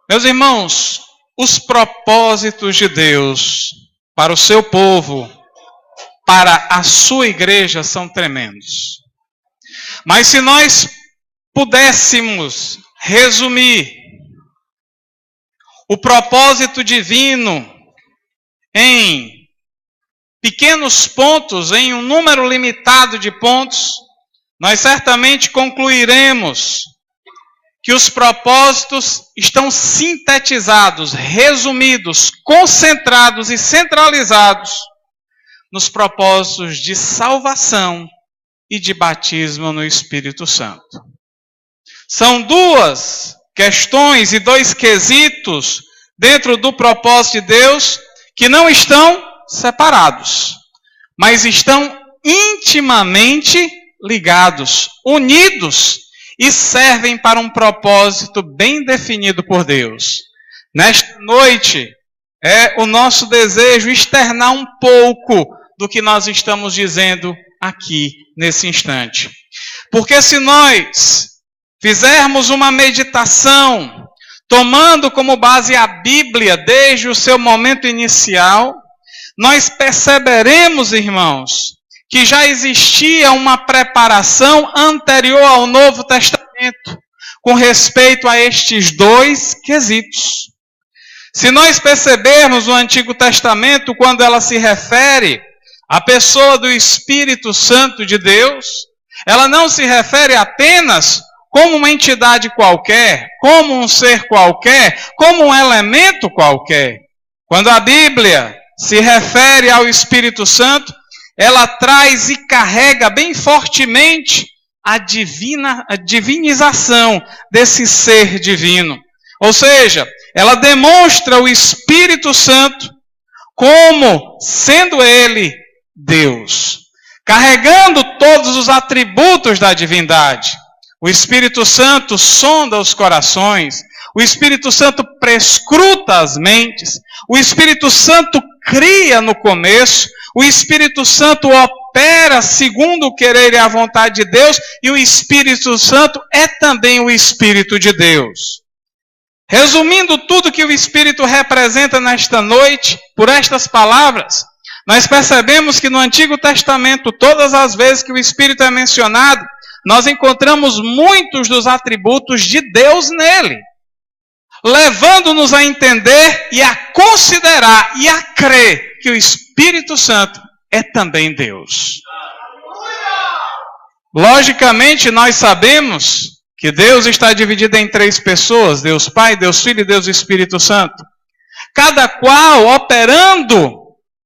Meus irmãos, os propósitos de Deus para o seu povo, para a sua igreja, são tremendos. Mas se nós pudéssemos resumir o propósito divino em pequenos pontos, em um número limitado de pontos, nós certamente concluiremos que os propósitos estão sintetizados, resumidos, concentrados e centralizados nos propósitos de salvação e de batismo no Espírito Santo. São duas questões e dois quesitos dentro do propósito de Deus que não estão separados, mas estão intimamente ligados, unidos e servem para um propósito bem definido por Deus. Nesta noite, é o nosso desejo externar um pouco do que nós estamos dizendo aqui nesse instante. Porque se nós fizermos uma meditação, tomando como base a Bíblia desde o seu momento inicial, nós perceberemos, irmãos, que já existia uma preparação anterior ao Novo Testamento com respeito a estes dois quesitos. Se nós percebermos o Antigo Testamento, quando ela se refere à pessoa do Espírito Santo de Deus, ela não se refere apenas como uma entidade qualquer, como um ser qualquer, como um elemento qualquer. Quando a Bíblia se refere ao Espírito Santo, ela traz e carrega bem fortemente a divinização desse ser divino. Ou seja, ela demonstra o Espírito Santo como sendo ele Deus, carregando todos os atributos da divindade. O Espírito Santo sonda os corações. O Espírito Santo prescruta as mentes. O Espírito Santo cria no começo. O Espírito Santo opera segundo o querer e a vontade de Deus. E o Espírito Santo é também o Espírito de Deus. Resumindo tudo que o Espírito representa nesta noite, por estas palavras, nós percebemos que no Antigo Testamento, todas as vezes que o Espírito é mencionado, nós encontramos muitos dos atributos de Deus nele, levando-nos a entender e a considerar e a crer que o Espírito Santo é também Deus. Logicamente, nós sabemos que Deus está dividido em 3 pessoas, Deus Pai, Deus Filho e Deus Espírito Santo. Cada qual operando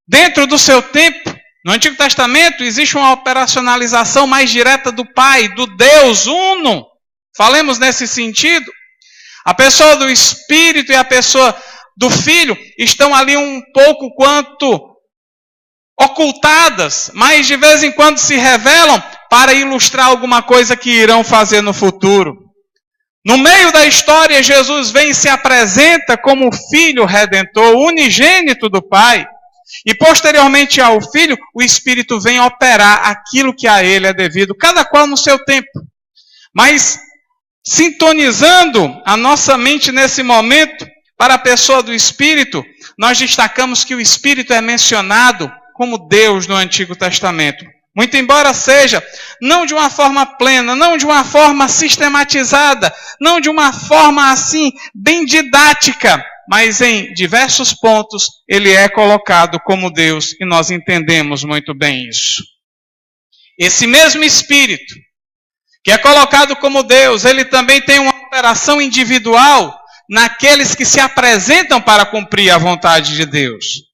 dentro do seu tempo. No Antigo Testamento existe uma operacionalização mais direta do Pai, do Deus Uno. Falemos nesse sentido. A pessoa do Espírito e a pessoa do Filho estão ali um pouco quanto ocultadas, mas de vez em quando se revelam para ilustrar alguma coisa que irão fazer no futuro. No meio da história, Jesus vem e se apresenta como o Filho Redentor, unigênito do Pai. E posteriormente ao Filho, o Espírito vem operar aquilo que a Ele é devido, cada qual no seu tempo. Mas, sintonizando a nossa mente nesse momento, para a pessoa do Espírito, nós destacamos que o Espírito é mencionado como Deus no Antigo Testamento. Muito embora seja, não de uma forma plena, não de uma forma sistematizada, não de uma forma assim, bem didática, mas em diversos pontos ele é colocado como Deus e nós entendemos muito bem isso. Esse mesmo Espírito, que é colocado como Deus, ele também tem uma operação individual naqueles que se apresentam para cumprir a vontade de Deus.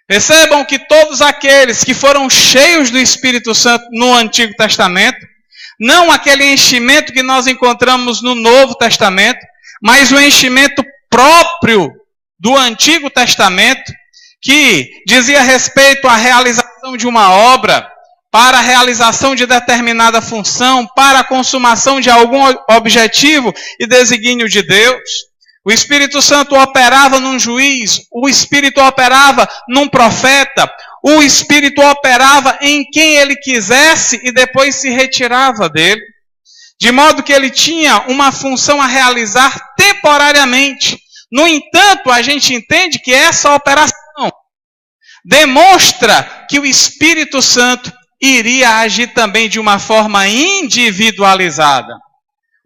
Percebam que todos aqueles que foram cheios do Espírito Santo no Antigo Testamento, não aquele enchimento que nós encontramos no Novo Testamento, mas o enchimento próprio do Antigo Testamento, que dizia respeito à realização de uma obra, para a realização de determinada função, para a consumação de algum objetivo e desígnio de Deus. O Espírito Santo operava num juiz, o Espírito operava num profeta, o Espírito operava em quem ele quisesse e depois se retirava dele. De modo que ele tinha uma função a realizar temporariamente. No entanto, a gente entende que essa operação demonstra que o Espírito Santo iria agir também de uma forma individualizada.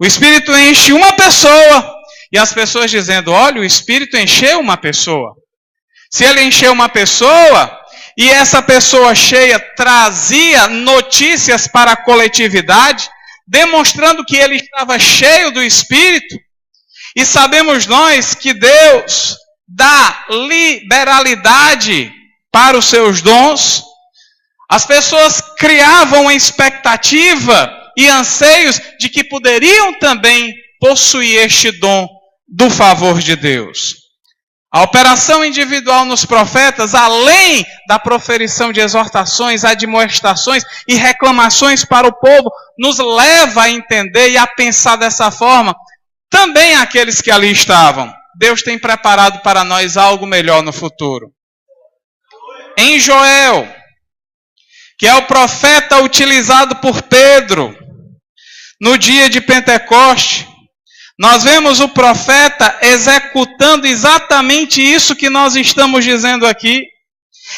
O Espírito enche uma pessoa e as pessoas dizendo, olha, o Espírito encheu uma pessoa. Se ele encheu uma pessoa e essa pessoa cheia trazia notícias para a coletividade, demonstrando que ele estava cheio do Espírito, e sabemos nós que Deus dá liberalidade para os seus dons, as pessoas criavam uma expectativa e anseios de que poderiam também possuir este dom do favor de Deus. A operação individual nos profetas, além da proferição de exortações, admoestações e reclamações para o povo, nos leva a entender e a pensar dessa forma, também aqueles que ali estavam. Deus tem preparado para nós algo melhor no futuro. Em Joel, que é o profeta utilizado por Pedro no dia de Pentecoste, nós vemos o profeta executando exatamente isso que nós estamos dizendo aqui.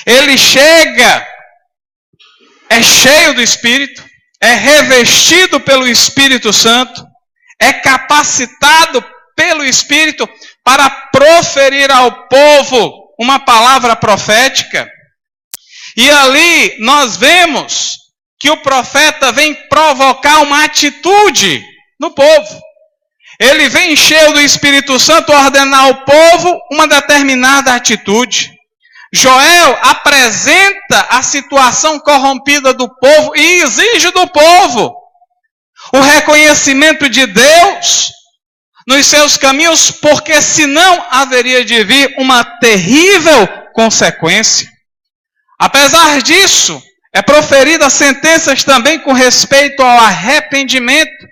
Ele chega, é cheio do Espírito, é revestido pelo Espírito Santo, é capacitado pelo Espírito para proferir ao povo uma palavra profética. E ali nós vemos que o profeta vem provocar uma atitude no povo. Ele vem cheio do Espírito Santo ordenar ao povo uma determinada atitude. Joel apresenta a situação corrompida do povo e exige do povo o reconhecimento de Deus nos seus caminhos, porque senão haveria de vir uma terrível consequência. Apesar disso, é proferida sentenças também com respeito ao arrependimento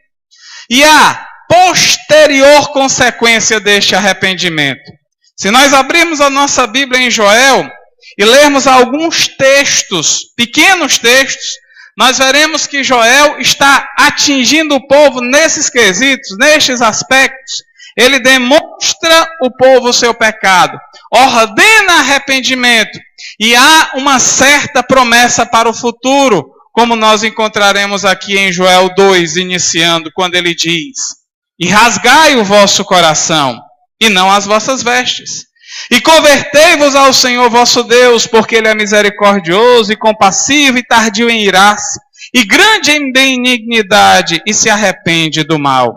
e a posterior consequência deste arrependimento. Se nós abrirmos a nossa Bíblia em Joel e lermos alguns textos, pequenos textos, nós veremos que Joel está atingindo o povo nesses quesitos, nestes aspectos. Ele demonstra o povo o seu pecado, ordena arrependimento e há uma certa promessa para o futuro, como nós encontraremos aqui em Joel 2, iniciando, quando ele diz: e rasgai o vosso coração, e não as vossas vestes, e convertei-vos ao Senhor vosso Deus, porque Ele é misericordioso e compassivo e tardio em irar-se, e grande em benignidade, e se arrepende do mal.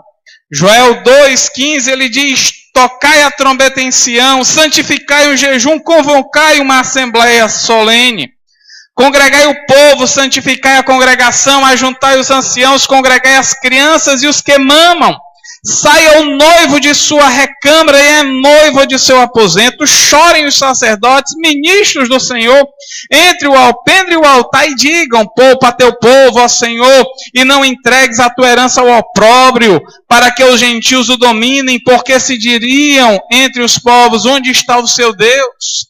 Joel 2,15, ele diz: tocai a trombeta em Sião, santificai o jejum, convocai uma assembleia solene. Congregai o povo, santificai a congregação, ajuntai os anciãos, congregai as crianças e os que mamam. Saia o noivo de sua recâmara e a noiva de seu aposento. Chorem os sacerdotes, ministros do Senhor, entre o alpendre e o altar, e digam: poupa teu povo, ó Senhor, e não entregues a tua herança ao opróbrio, para que os gentios o dominem, porque se diriam entre os povos: onde está o seu Deus?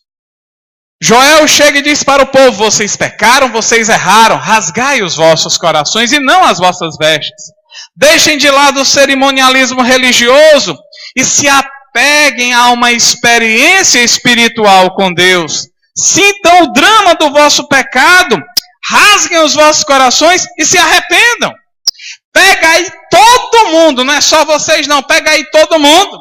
Joel chega e diz para o povo: vocês pecaram, vocês erraram, rasgai os vossos corações e não as vossas vestes. Deixem de lado o cerimonialismo religioso e se apeguem a uma experiência espiritual com Deus. Sintam o drama do vosso pecado, rasguem os vossos corações e se arrependam. Pega aí todo mundo, não é só vocês não, pega aí todo mundo.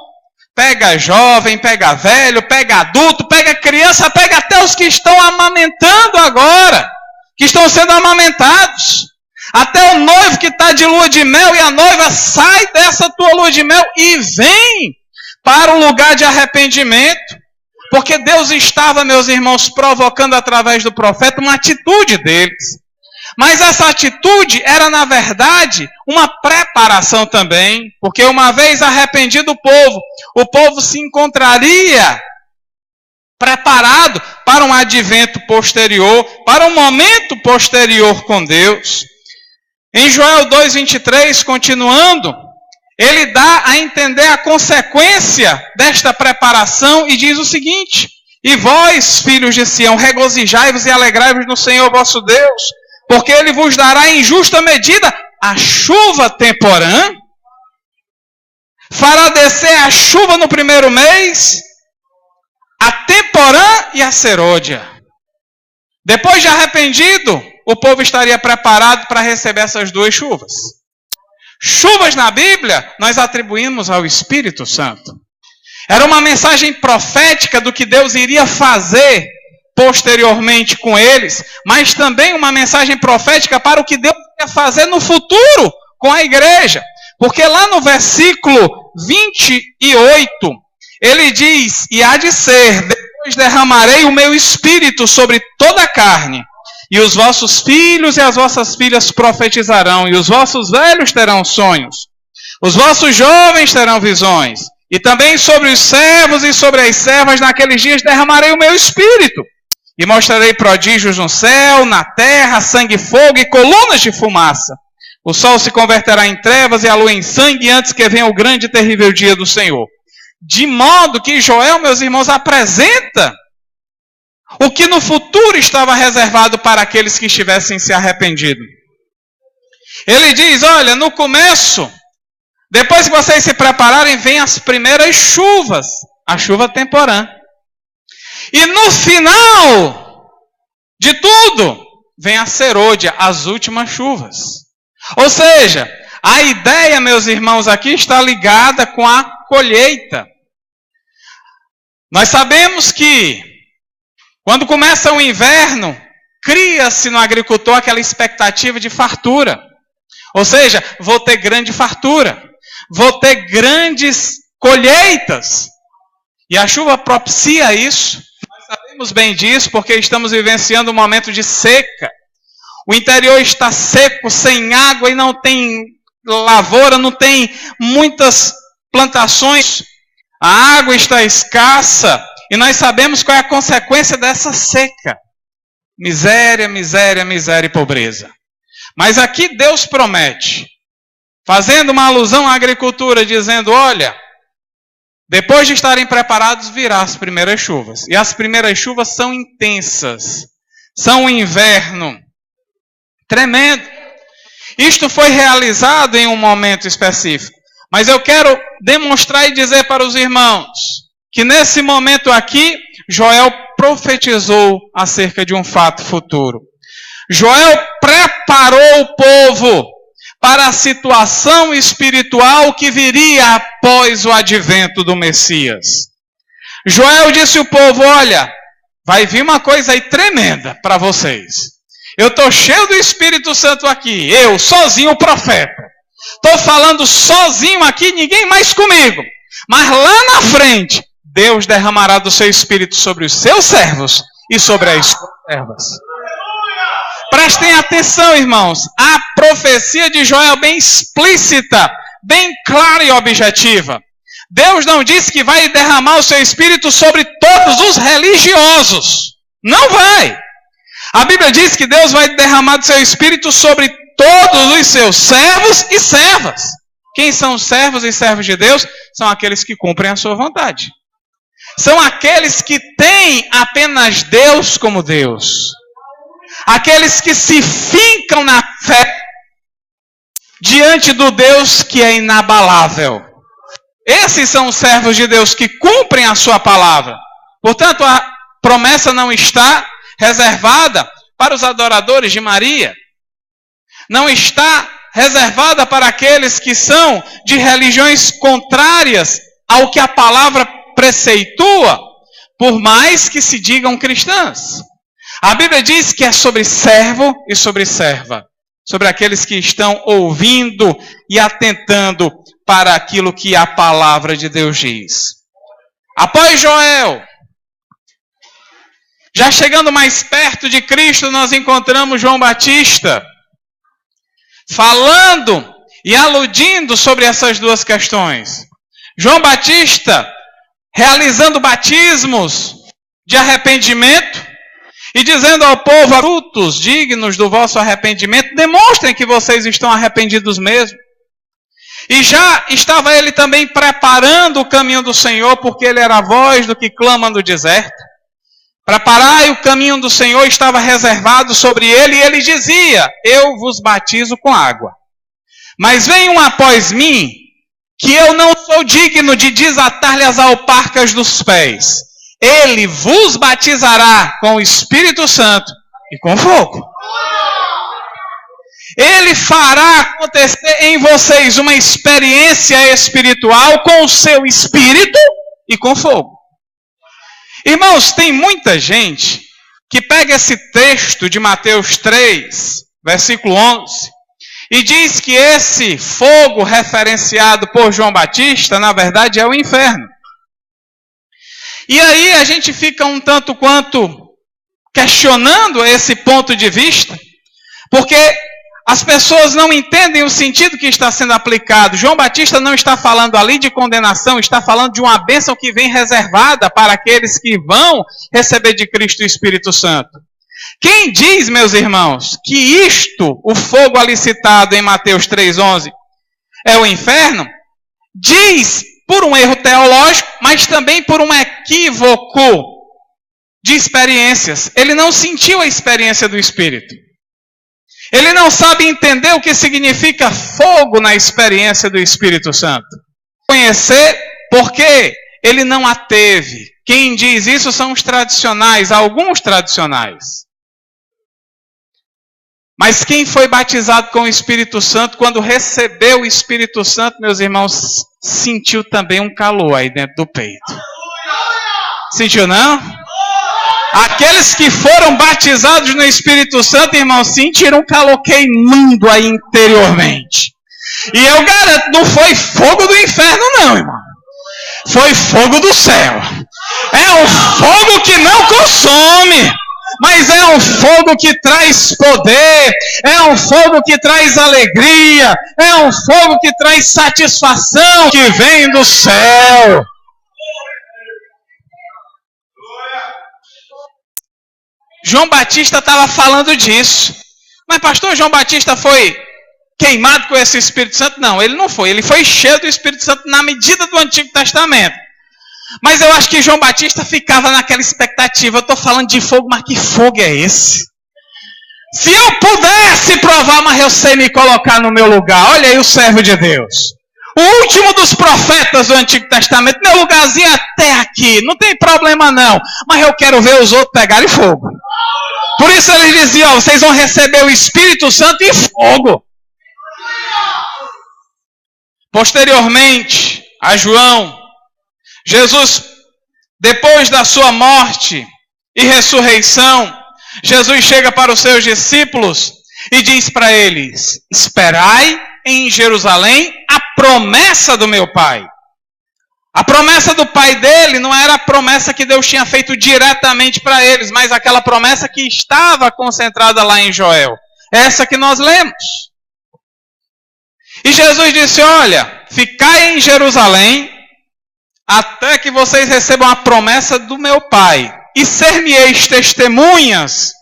Pega jovem, pega velho, pega adulto, pega criança, pega até os que estão amamentando agora, que estão sendo amamentados. Até o noivo que está de lua de mel e a noiva: sai dessa tua lua de mel e vem para o lugar de arrependimento. Porque Deus estava, meus irmãos, provocando através do profeta uma atitude deles. Mas essa atitude era, na verdade, uma preparação também. Porque uma vez arrependido o povo se encontraria preparado para um advento posterior, para um momento posterior com Deus. Em Joel 2,23, continuando, ele dá a entender a consequência desta preparação e diz o seguinte: e vós, filhos de Sião, regozijai-vos e alegrai-vos no Senhor vosso Deus, porque Ele vos dará em justa medida a chuva temporã, fará descer a chuva no primeiro mês, a temporã e a serôdia. Depois de arrependido, o povo estaria preparado para receber essas duas chuvas. Chuvas na Bíblia, nós atribuímos ao Espírito Santo. Era uma mensagem profética do que Deus iria fazer posteriormente com eles, mas também uma mensagem profética para o que Deus iria fazer no futuro com a igreja. Porque lá no versículo 28, ele diz: e há de ser, depois derramarei o meu Espírito sobre toda a carne, e os vossos filhos e as vossas filhas profetizarão, e os vossos velhos terão sonhos, os vossos jovens terão visões, e também sobre os servos e sobre as servas naqueles dias derramarei o meu Espírito, e mostrarei prodígios no céu, na terra, sangue, fogo e colunas de fumaça. O sol se converterá em trevas e a lua em sangue antes que venha o grande e terrível dia do Senhor. De modo que Joel, meus irmãos, apresenta o que no futuro estava reservado para aqueles que estivessem se arrependido. Ele diz: olha, no começo, depois que vocês se prepararem, vem as primeiras chuvas, a chuva temporã. E no final de tudo, vem a serôdia, as últimas chuvas. Ou seja, a ideia, meus irmãos, aqui está ligada com a colheita. Nós sabemos que quando começa o inverno, cria-se no agricultor aquela expectativa de fartura. Ou seja, vou ter grande fartura, vou ter grandes colheitas. E a chuva propicia isso. Nós sabemos bem disso porque estamos vivenciando um momento de seca. O interior está seco, sem água e não tem lavoura, não tem muitas plantações. A água está escassa e nós sabemos qual é a consequência dessa seca. Miséria, miséria, miséria e pobreza. Mas aqui Deus promete fazendo uma alusão à agricultura, dizendo: olha, depois de estarem preparados, virá as primeiras chuvas. E as primeiras chuvas são intensas. São um inverno tremendo. Isto foi realizado em um momento específico. Mas eu quero demonstrar e dizer para os irmãos que nesse momento aqui, Joel profetizou acerca de um fato futuro. Joel preparou o povo para a situação espiritual que viria após o advento do Messias. Joel disse ao povo: olha, vai vir uma coisa aí tremenda para vocês. Eu estou cheio do Espírito Santo aqui, eu sozinho o profeta. Estou falando sozinho aqui, ninguém mais comigo. Mas lá na frente, Deus derramará do seu Espírito sobre os seus servos e sobre as suas servas. Prestem atenção, irmãos. A profecia de Joel é bem explícita, bem clara e objetiva. Deus não disse que vai derramar o seu Espírito sobre todos os religiosos. Não vai. A Bíblia diz que Deus vai derramar o seu Espírito sobre todos os seus servos e servas. Quem são os servos e servos de Deus? São aqueles que cumprem a sua vontade. São aqueles que têm apenas Deus como Deus. Aqueles que se fincam na fé diante do Deus que é inabalável. Esses são os servos de Deus que cumprem a sua palavra. Portanto, a promessa não está reservada para os adoradores de Maria. Não está reservada para aqueles que são de religiões contrárias ao que a palavra preceitua, por mais que se digam cristãs. A Bíblia diz que é sobre servo e sobre serva, sobre aqueles que estão ouvindo e atentando para aquilo que a palavra de Deus diz. Após Joel, já chegando mais perto de Cristo, nós encontramos João Batista, falando e aludindo sobre essas duas questões. João Batista realizando batismos de arrependimento e dizendo ao povo: frutos dignos do vosso arrependimento, demonstrem que vocês estão arrependidos mesmo. E já estava ele também preparando o caminho do Senhor, porque ele era a voz do que clama no deserto. Preparai o caminho do Senhor estava reservado sobre ele, e ele dizia: eu vos batizo com água. Mas vem um após mim, que eu não sou digno de desatar-lhe as alparcas dos pés. Ele vos batizará com o Espírito Santo e com fogo. Ele fará acontecer em vocês uma experiência espiritual com o seu Espírito e com fogo. Irmãos, tem muita gente que pega esse texto de Mateus 3, versículo 11, e diz que esse fogo referenciado por João Batista, na verdade, é o inferno. E aí a gente fica um tanto quanto questionando esse ponto de vista, porque as pessoas não entendem o sentido que está sendo aplicado. João Batista não está falando ali de condenação, está falando de uma bênção que vem reservada para aqueles que vão receber de Cristo o Espírito Santo. Quem diz, meus irmãos, que isto, o fogo ali citado em Mateus 3,11, é o inferno, diz por um erro teológico, mas também por um equívoco de experiências. Ele não sentiu a experiência do Espírito. Ele não sabe entender o que significa fogo na experiência do Espírito Santo. Conhecer porque ele não a teve. Quem diz isso são os tradicionais, alguns tradicionais. Mas quem foi batizado com o Espírito Santo, quando recebeu o Espírito Santo, meus irmãos, sentiu também um calor aí dentro do peito. Sentiu, não? Aqueles que foram batizados no Espírito Santo, irmãos, sentiram um calor queimando aí interiormente. E eu garanto, não foi fogo do inferno não, irmão. Foi fogo do céu. É um fogo que não consome, mas é um fogo que traz poder, é um fogo que traz alegria, é um fogo que traz satisfação que vem do céu. João Batista estava falando disso. Mas pastor, João Batista foi queimado com esse Espírito Santo. Não, ele não foi. Ele foi cheio do Espírito Santo na medida do Antigo Testamento. Mas eu acho que João Batista ficava naquela expectativa. Eu estou falando de fogo, mas que fogo é esse? Se eu pudesse provar, mas eu sei me colocar no meu lugar. Olha aí o servo de Deus. O último dos profetas do Antigo Testamento. Meu lugarzinho até aqui. Não tem problema não. Mas eu quero ver os outros pegarem fogo. Por isso ele dizia, ó, vocês vão receber o Espírito Santo e fogo. Posteriormente a João, Jesus, depois da sua morte e ressurreição, Jesus chega para os seus discípulos e diz para eles: esperai em Jerusalém a promessa do meu Pai. A promessa do Pai dele não era a promessa que Deus tinha feito diretamente para eles, mas aquela promessa que estava concentrada lá em Joel. Essa que nós lemos. E Jesus disse, olha, ficai em Jerusalém até que vocês recebam a promessa do meu Pai. E ser-me-eis testemunhas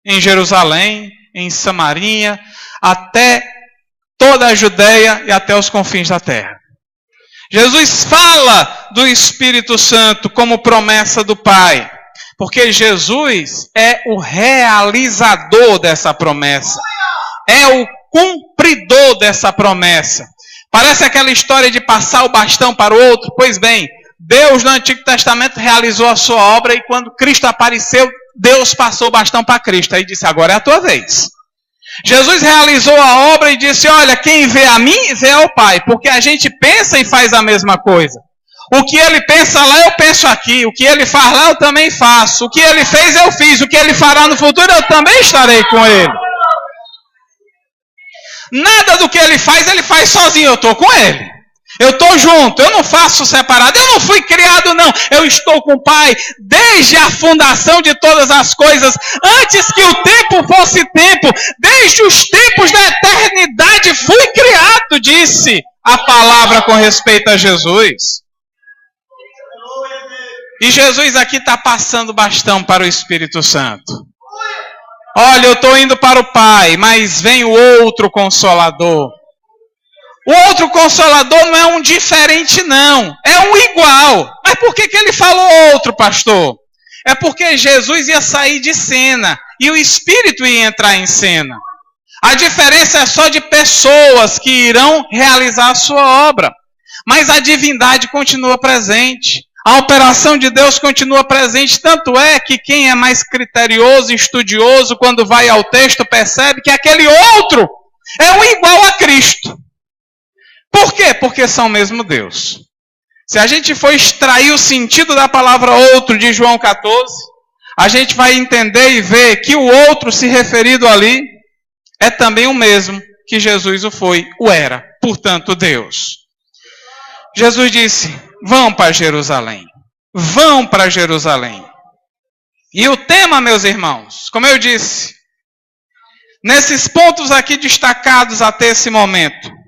em Jerusalém, em Samaria, até toda a Judeia e até os confins da terra. Jesus fala do Espírito Santo como promessa do Pai, porque Jesus é o realizador dessa promessa, é o cumpridor dessa promessa. Parece aquela história de passar o bastão para o outro. Pois bem, Deus no Antigo Testamento realizou a sua obra e quando Cristo apareceu, Deus passou o bastão para Cristo. Aí disse, agora é a tua vez. Jesus realizou a obra e disse, olha, quem vê a mim, vê ao Pai. Porque a gente pensa e faz a mesma coisa. O que ele pensa lá, eu penso aqui. O que ele faz lá, eu também faço. O que ele fez, eu fiz. O que ele fará no futuro, eu também estarei com ele. Nada do que ele faz sozinho. Eu estou com ele. Eu estou junto, eu não faço separado, eu não fui criado não, eu estou com o Pai desde a fundação de todas as coisas, antes que o tempo fosse tempo, desde os tempos da eternidade fui criado, disse a palavra com respeito a Jesus. E Jesus aqui está passando bastão para o Espírito Santo. Olha, eu estou indo para o Pai, mas vem o outro Consolador. O outro Consolador não é um diferente, não. É um igual. Mas por que ele falou outro, pastor? É porque Jesus ia sair de cena e o Espírito ia entrar em cena. A diferença é só de pessoas que irão realizar a sua obra. Mas a divindade continua presente. A operação de Deus continua presente. Tanto é que quem é mais criterioso e estudioso, quando vai ao texto, percebe que aquele outro é um igual a Cristo. Por quê? Porque são o mesmo Deus. Se a gente for extrair o sentido da palavra outro de João 14, a gente vai entender e ver que o outro se referido ali é também o mesmo que Jesus o foi, o era, portanto Deus. Jesus disse, vão para Jerusalém. Vão para Jerusalém. E o tema, meus irmãos, como eu disse, nesses pontos aqui destacados até esse momento,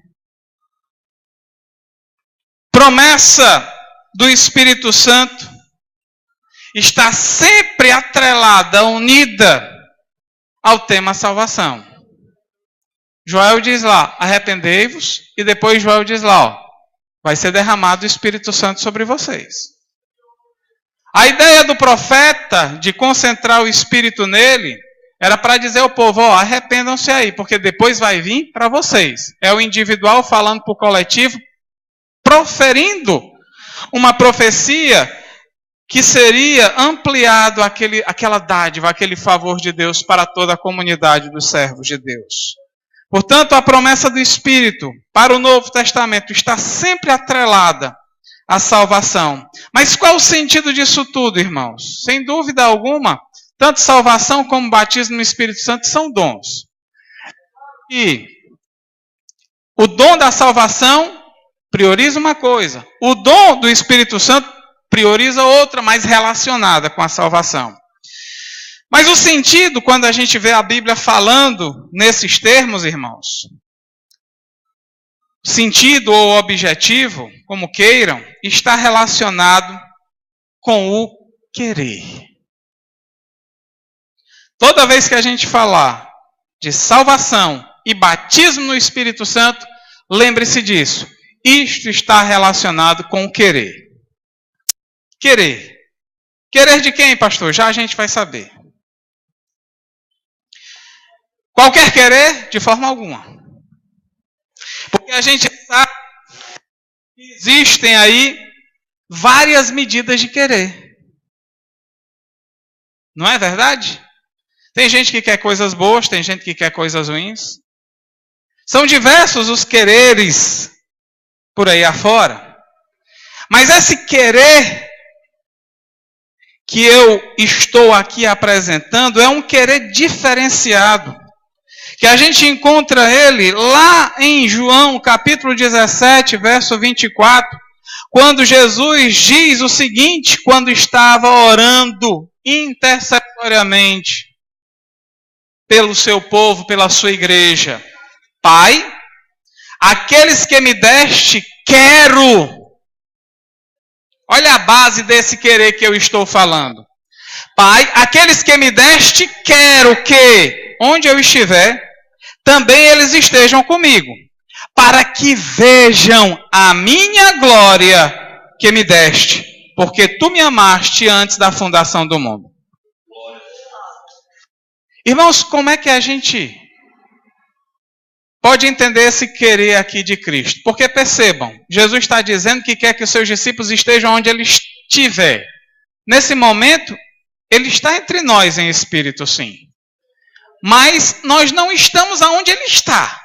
promessa do Espírito Santo está sempre atrelada, unida ao tema salvação. Joel diz lá, arrependei-vos, e depois Joel diz lá, ó, vai ser derramado o Espírito Santo sobre vocês. A ideia do profeta de concentrar o Espírito nele era para dizer ao povo, ó, arrependam-se aí, porque depois vai vir para vocês. É o individual falando para o coletivo, proferindo uma profecia que seria ampliado aquela dádiva, aquele favor de Deus para toda a comunidade dos servos de Deus. Portanto, a promessa do Espírito para o Novo Testamento está sempre atrelada à salvação. Mas qual o sentido disso tudo, irmãos? Sem dúvida alguma, tanto salvação como batismo no Espírito Santo são dons. E o dom da salvação prioriza uma coisa. O dom do Espírito Santo prioriza outra, mais relacionada com a salvação. Mas o sentido, quando a gente vê a Bíblia falando nesses termos, irmãos, sentido ou objetivo, como queiram, está relacionado com o querer. Toda vez que a gente falar de salvação e batismo no Espírito Santo, lembre-se disso. Isto está relacionado com o querer. Querer. Querer de quem, pastor? Já a gente vai saber. Qualquer querer? De forma alguma. Porque a gente sabe que existem aí várias medidas de querer. Não é verdade? Tem gente que quer coisas boas, tem gente que quer coisas ruins. São diversos os quereres por aí afora. Mas esse querer que eu estou aqui apresentando é um querer diferenciado. Que a gente encontra ele lá em João, capítulo 17, verso 24, quando Jesus diz o seguinte, quando estava orando intercessoriamente pelo seu povo, pela sua igreja. Pai, aqueles que me deste, quero. Olha a base desse querer que eu estou falando. Pai, aqueles que me deste, quero que, onde eu estiver, também eles estejam comigo, para que vejam a minha glória que me deste, porque tu me amaste antes da fundação do mundo. Irmãos, como é que a gente pode entender esse querer aqui de Cristo? Porque percebam, Jesus está dizendo que quer que os seus discípulos estejam onde ele estiver. Nesse momento, ele está entre nós em espírito, sim. Mas nós não estamos aonde ele está.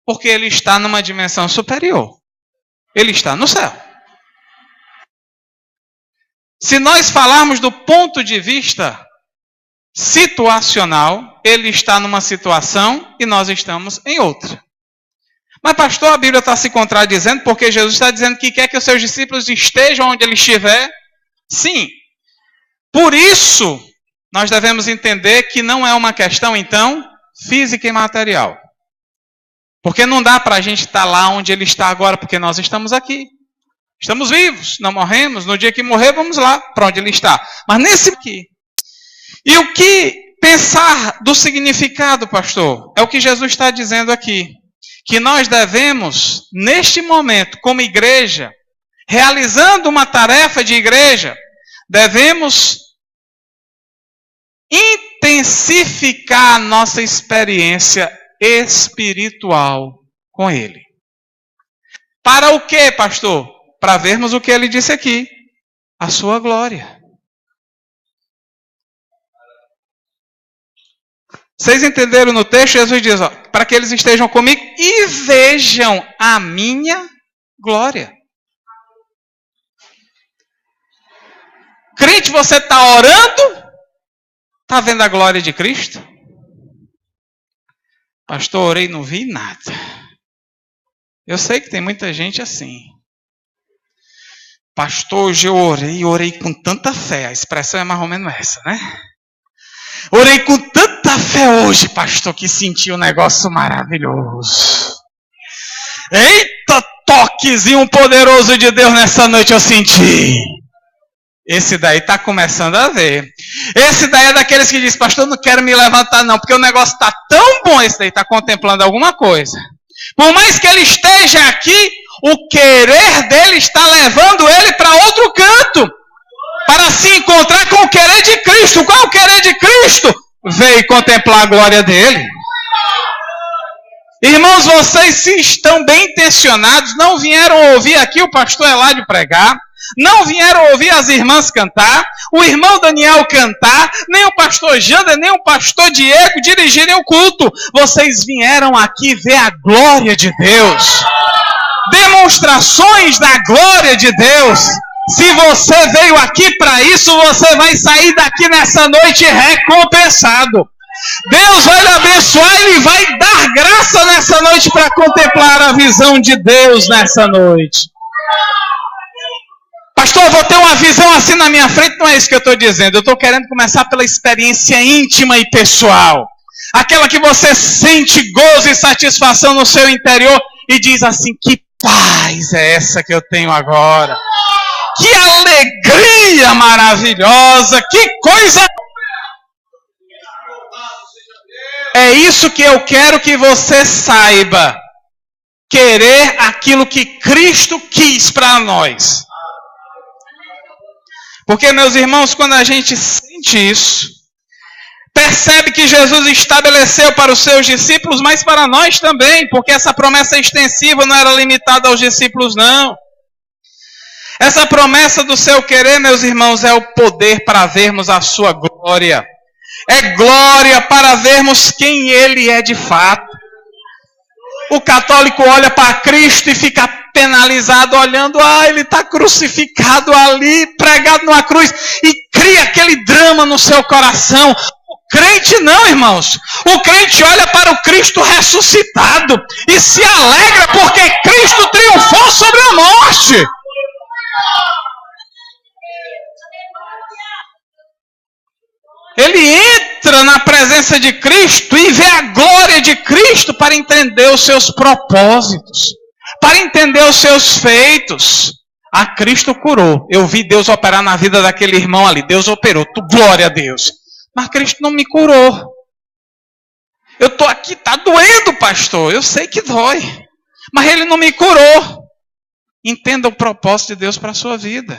Porque ele está numa dimensão superior. Ele está no céu. Se nós falarmos do ponto de vista situacional, ele está numa situação e nós estamos em outra. Mas pastor, a Bíblia está se contradizendo porque Jesus está dizendo que quer que os seus discípulos estejam onde ele estiver. Sim. Por isso, nós devemos entender que não é uma questão, então, física e material. Porque não dá para a gente estar lá onde ele está agora, porque nós estamos aqui. Estamos vivos, não morremos. No dia que morrer, vamos lá para onde ele está. Mas nesse aqui. E o que pensar do significado, pastor? É o que Jesus está dizendo aqui. Que nós devemos, neste momento, como igreja, realizando uma tarefa de igreja, devemos intensificar a nossa experiência espiritual com ele. Para o quê, pastor? Para vermos o que ele disse aqui. A sua glória. Vocês entenderam no texto? Jesus diz, ó, para que eles estejam comigo e vejam a minha glória. Crente, você está orando? Está vendo a glória de Cristo? Pastor, orei e não vi nada. Eu sei que tem muita gente assim. Pastor, hoje eu orei com tanta fé. A expressão é mais ou menos essa, né? Orei com tanta fé hoje, pastor, que senti um negócio maravilhoso. Eita, toquezinho poderoso de Deus nessa noite eu senti. Esse daí está começando a ver. Esse daí é daqueles que diz, pastor, não quero me levantar não, porque o negócio está tão bom, esse daí está contemplando alguma coisa. Por mais que ele esteja aqui, o querer dele está levando ele para outro canto, para se encontrar com o querer de Cristo. Qual é o querer de Cristo? Veio contemplar a glória dele. Irmãos, vocês se estão bem intencionados, não vieram ouvir aqui o pastor Eládio pregar, não vieram ouvir as irmãs cantar, o irmão Daniel cantar, nem o pastor Jander, nem o pastor Diego dirigirem o culto. Vocês vieram aqui ver a glória de Deus. Demonstrações da glória de Deus. Se você veio aqui para isso, você vai sair daqui nessa noite recompensado. Deus vai lhe abençoar e Ele vai dar graça nessa noite para contemplar a visão de Deus nessa noite. Pastor, eu vou ter uma visão assim na minha frente. Não é isso que eu estou dizendo. Eu estou querendo começar pela experiência íntima e pessoal. Aquela que você sente gozo e satisfação no seu interior e diz assim, que paz é essa que eu tenho agora? Que alegria maravilhosa! Que coisa! É isso que eu quero que você saiba. Querer aquilo que Cristo quis para nós. Porque, meus irmãos, quando a gente sente isso, percebe que Jesus estabeleceu para os seus discípulos, mas para nós também, porque essa promessa extensiva não era limitada aos discípulos, não. Essa promessa do seu querer, meus irmãos, é o poder para vermos a sua glória. É glória para vermos quem Ele é de fato. O católico olha para Cristo e fica penalizado olhando, ele está crucificado ali, pregado numa cruz, e cria aquele drama no seu coração. O crente não, irmãos. O crente olha para o Cristo ressuscitado e se alegra porque Cristo triunfou sobre a morte. Ele entra na presença de Cristo e vê a glória de Cristo para entender os seus propósitos, para entender os seus feitos. Cristo curou. Eu vi Deus operar na vida daquele irmão ali. Deus operou. Glória a Deus. Mas Cristo não me curou. Eu estou aqui, está doendo, pastor. Eu sei que dói. Mas Ele não me curou. Entenda o propósito de Deus para a sua vida.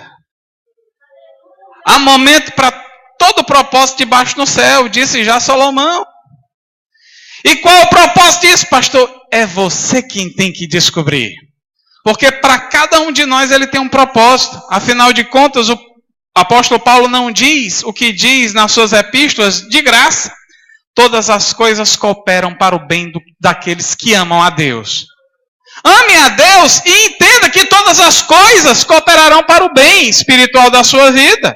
Há momento para todo propósito debaixo no céu, disse já Salomão. E qual é o propósito disso, pastor? É você quem tem que descobrir. Porque para cada um de nós ele tem um propósito. Afinal de contas, o apóstolo Paulo não diz o que diz nas suas epístolas de graça. Todas as coisas cooperam para o bem daqueles que amam a Deus. Ame a Deus e entenda que todas as coisas cooperarão para o bem espiritual da sua vida.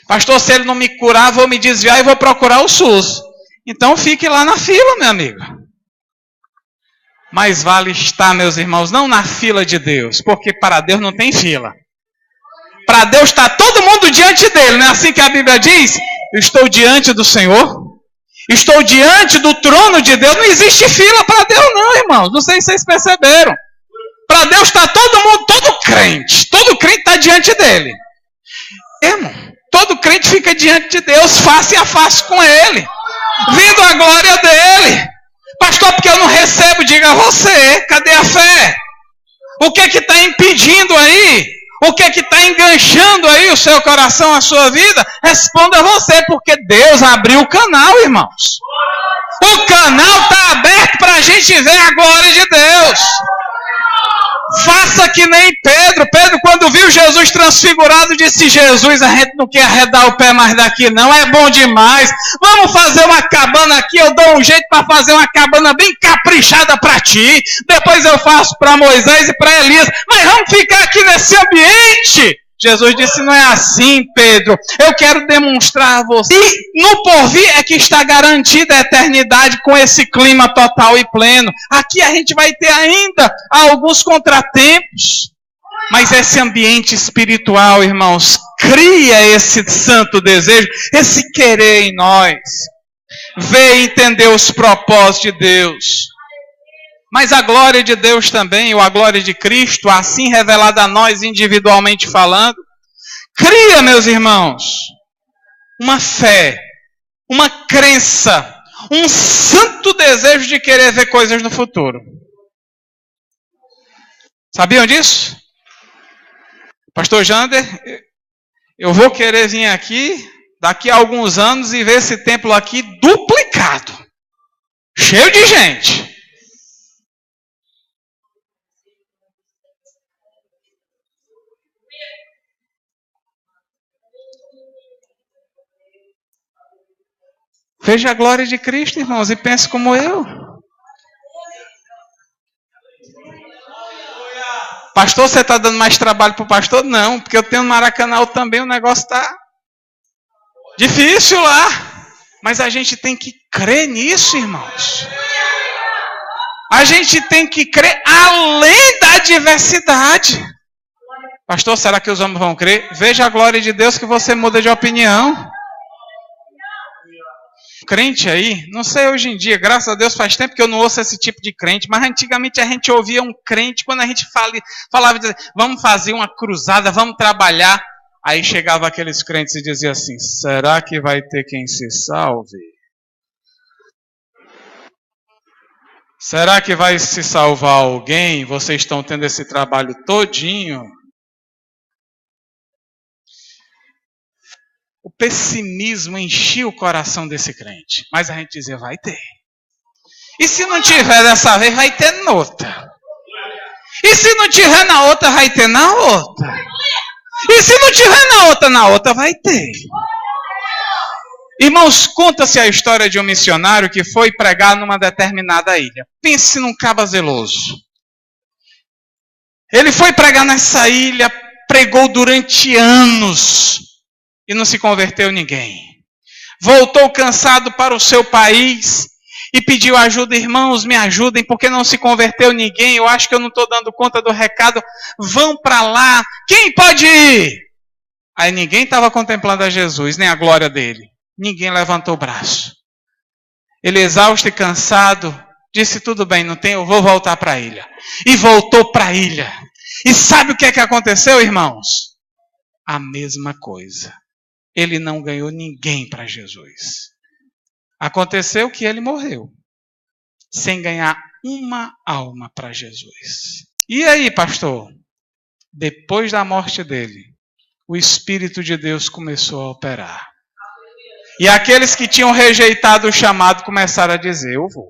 Pastor, se Ele não me curar, vou me desviar e vou procurar o SUS. Então fique lá na fila, meu amigo. Mas vale estar, meus irmãos, não na fila de Deus, porque para Deus não tem fila. Para Deus está todo mundo diante dele, não é assim que a Bíblia diz? Eu estou diante do Senhor, estou diante do trono de Deus. Não existe fila para Deus não, irmãos. Não sei se vocês perceberam. Para Deus está todo mundo, todo crente está diante dele. Irmão, todo crente fica diante de Deus, face a face com Ele, vendo a glória dEle. Pastor, porque eu não recebo, diga você, cadê a fé? O que está impedindo aí? O que está enganchando aí o seu coração, a sua vida? Responda você, porque Deus abriu o canal, irmãos. O canal está aberto para a gente ver a glória de Deus. Faça que nem Pedro. Pedro, quando viu Jesus transfigurado, disse: Jesus, a gente não quer arredar o pé mais daqui não, é bom demais. Vamos fazer uma cabana aqui, eu dou um jeito para fazer uma cabana bem caprichada para ti. Depois eu faço para Moisés e para Elias. Mas vamos ficar aqui nesse ambiente. Jesus disse: não é assim, Pedro. Eu quero demonstrar a você. E no porvir é que está garantida a eternidade com esse clima total e pleno. Aqui a gente vai ter ainda alguns contratempos. Mas esse ambiente espiritual, irmãos, cria esse santo desejo, esse querer em nós. Ver e entender os propósitos de Deus. Mas a glória de Deus também, ou a glória de Cristo, assim revelada a nós individualmente falando, cria, meus irmãos, uma fé, uma crença, um santo desejo de querer ver coisas no futuro. Sabiam disso? Pastor Jander, eu vou querer vir aqui, daqui a alguns anos, e ver esse templo aqui duplicado, cheio de gente. Veja a glória de Cristo, irmãos, e pense como eu. Pastor, você está dando mais trabalho para o pastor? Não, porque eu tenho no Maracanã também, o negócio está difícil lá. Mas a gente tem que crer nisso, irmãos. A gente tem que crer além da adversidade. Pastor, será que os homens vão crer? Veja a glória de Deus que você muda de opinião. Crente aí, não sei hoje em dia, graças a Deus faz tempo que eu não ouço esse tipo de crente, mas antigamente a gente ouvia um crente, quando a gente falava, vamos fazer uma cruzada, vamos trabalhar, aí chegava aqueles crentes e dizia assim: será que vai ter quem se salve? Será que vai se salvar alguém? Vocês estão tendo esse trabalho todinho? O pessimismo enchia o coração desse crente. Mas a gente dizia, vai ter. E se não tiver dessa vez, vai ter noutra. E se não tiver na outra, vai ter na outra. E se não tiver na outra vai ter. Irmãos, conta-se a história de um missionário que foi pregar numa determinada ilha. Pense num caba zeloso. Ele foi pregar nessa ilha, pregou durante anos e não se converteu ninguém. Voltou cansado para o seu país e pediu ajuda. Irmãos, me ajudem, porque não se converteu ninguém. Eu acho que eu não estou dando conta do recado. Vão para lá. Quem pode ir? Aí ninguém estava contemplando a Jesus, nem a glória dele. Ninguém levantou o braço. Ele, exausto e cansado, disse, tudo bem, não tem, eu vou voltar para a ilha. E voltou para a ilha. E sabe o que é que aconteceu, irmãos? A mesma coisa. Ele não ganhou ninguém para Jesus. Aconteceu que ele morreu, sem ganhar uma alma para Jesus. E aí, pastor? Depois da morte dele, o Espírito de Deus começou a operar. E aqueles que tinham rejeitado o chamado começaram a dizer, eu vou.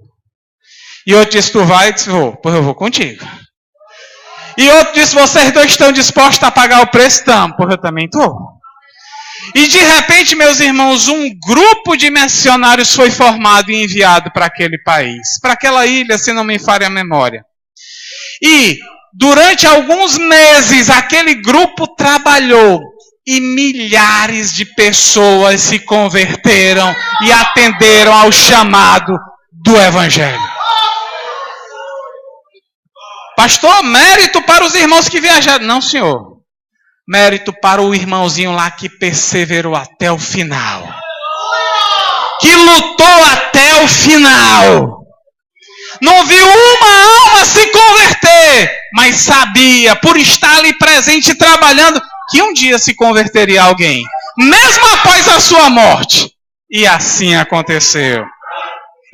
E outro disse, tu vai? Eu disse, vou. Pois eu vou contigo. E outro disse, vocês dois estão dispostos a pagar o preço? Estamos. Pois eu também estou. E de repente, meus irmãos, um grupo de missionários foi formado e enviado para aquele país. Para aquela ilha, se não me falha a memória. E durante alguns meses, aquele grupo trabalhou. E milhares de pessoas se converteram e atenderam ao chamado do Evangelho. Pastor, mérito para os irmãos que viajaram. Não, senhor. Mérito para o irmãozinho lá que perseverou até o final. Que lutou até o final. Não viu uma alma se converter, mas sabia, por estar ali presente e trabalhando, que um dia se converteria alguém, mesmo após a sua morte. E assim aconteceu.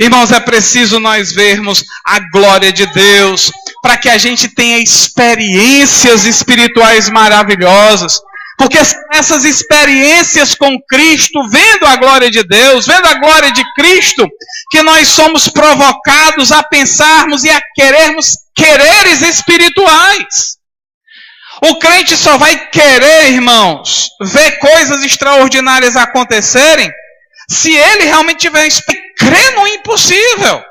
Irmãos, é preciso nós vermos a glória de Deus, para que a gente tenha experiências espirituais maravilhosas. Porque essas experiências com Cristo, vendo a glória de Deus, vendo a glória de Cristo, que nós somos provocados a pensarmos e a querermos quereres espirituais. O crente só vai querer, irmãos, ver coisas extraordinárias acontecerem, se ele realmente tiver crer no impossível.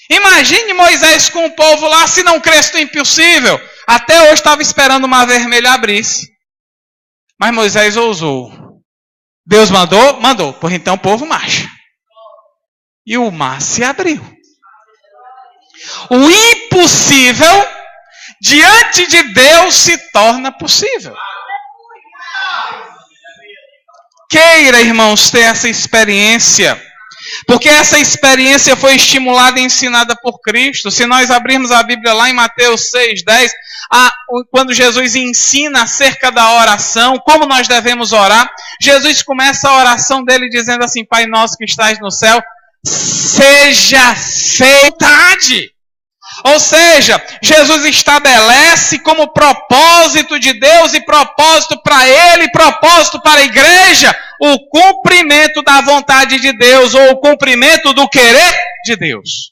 Imagine Moisés com o povo lá, se não cresce no impossível. Até hoje estava esperando o mar vermelho abrisse. Mas Moisés ousou. Deus mandou? Mandou. Pois então o povo marcha. E o mar se abriu. O impossível, diante de Deus, se torna possível. Queira, irmãos, ter essa experiência. Porque essa experiência foi estimulada e ensinada por Cristo. Se nós abrirmos a Bíblia lá em Mateus 6:10, quando Jesus ensina acerca da oração, como nós devemos orar, Jesus começa a oração dele dizendo assim, Pai nosso que estás no céu, seja feita a vontade. Ou seja, Jesus estabelece como propósito de Deus e propósito para Ele, propósito para a igreja, o cumprimento da vontade de Deus ou o cumprimento do querer de Deus.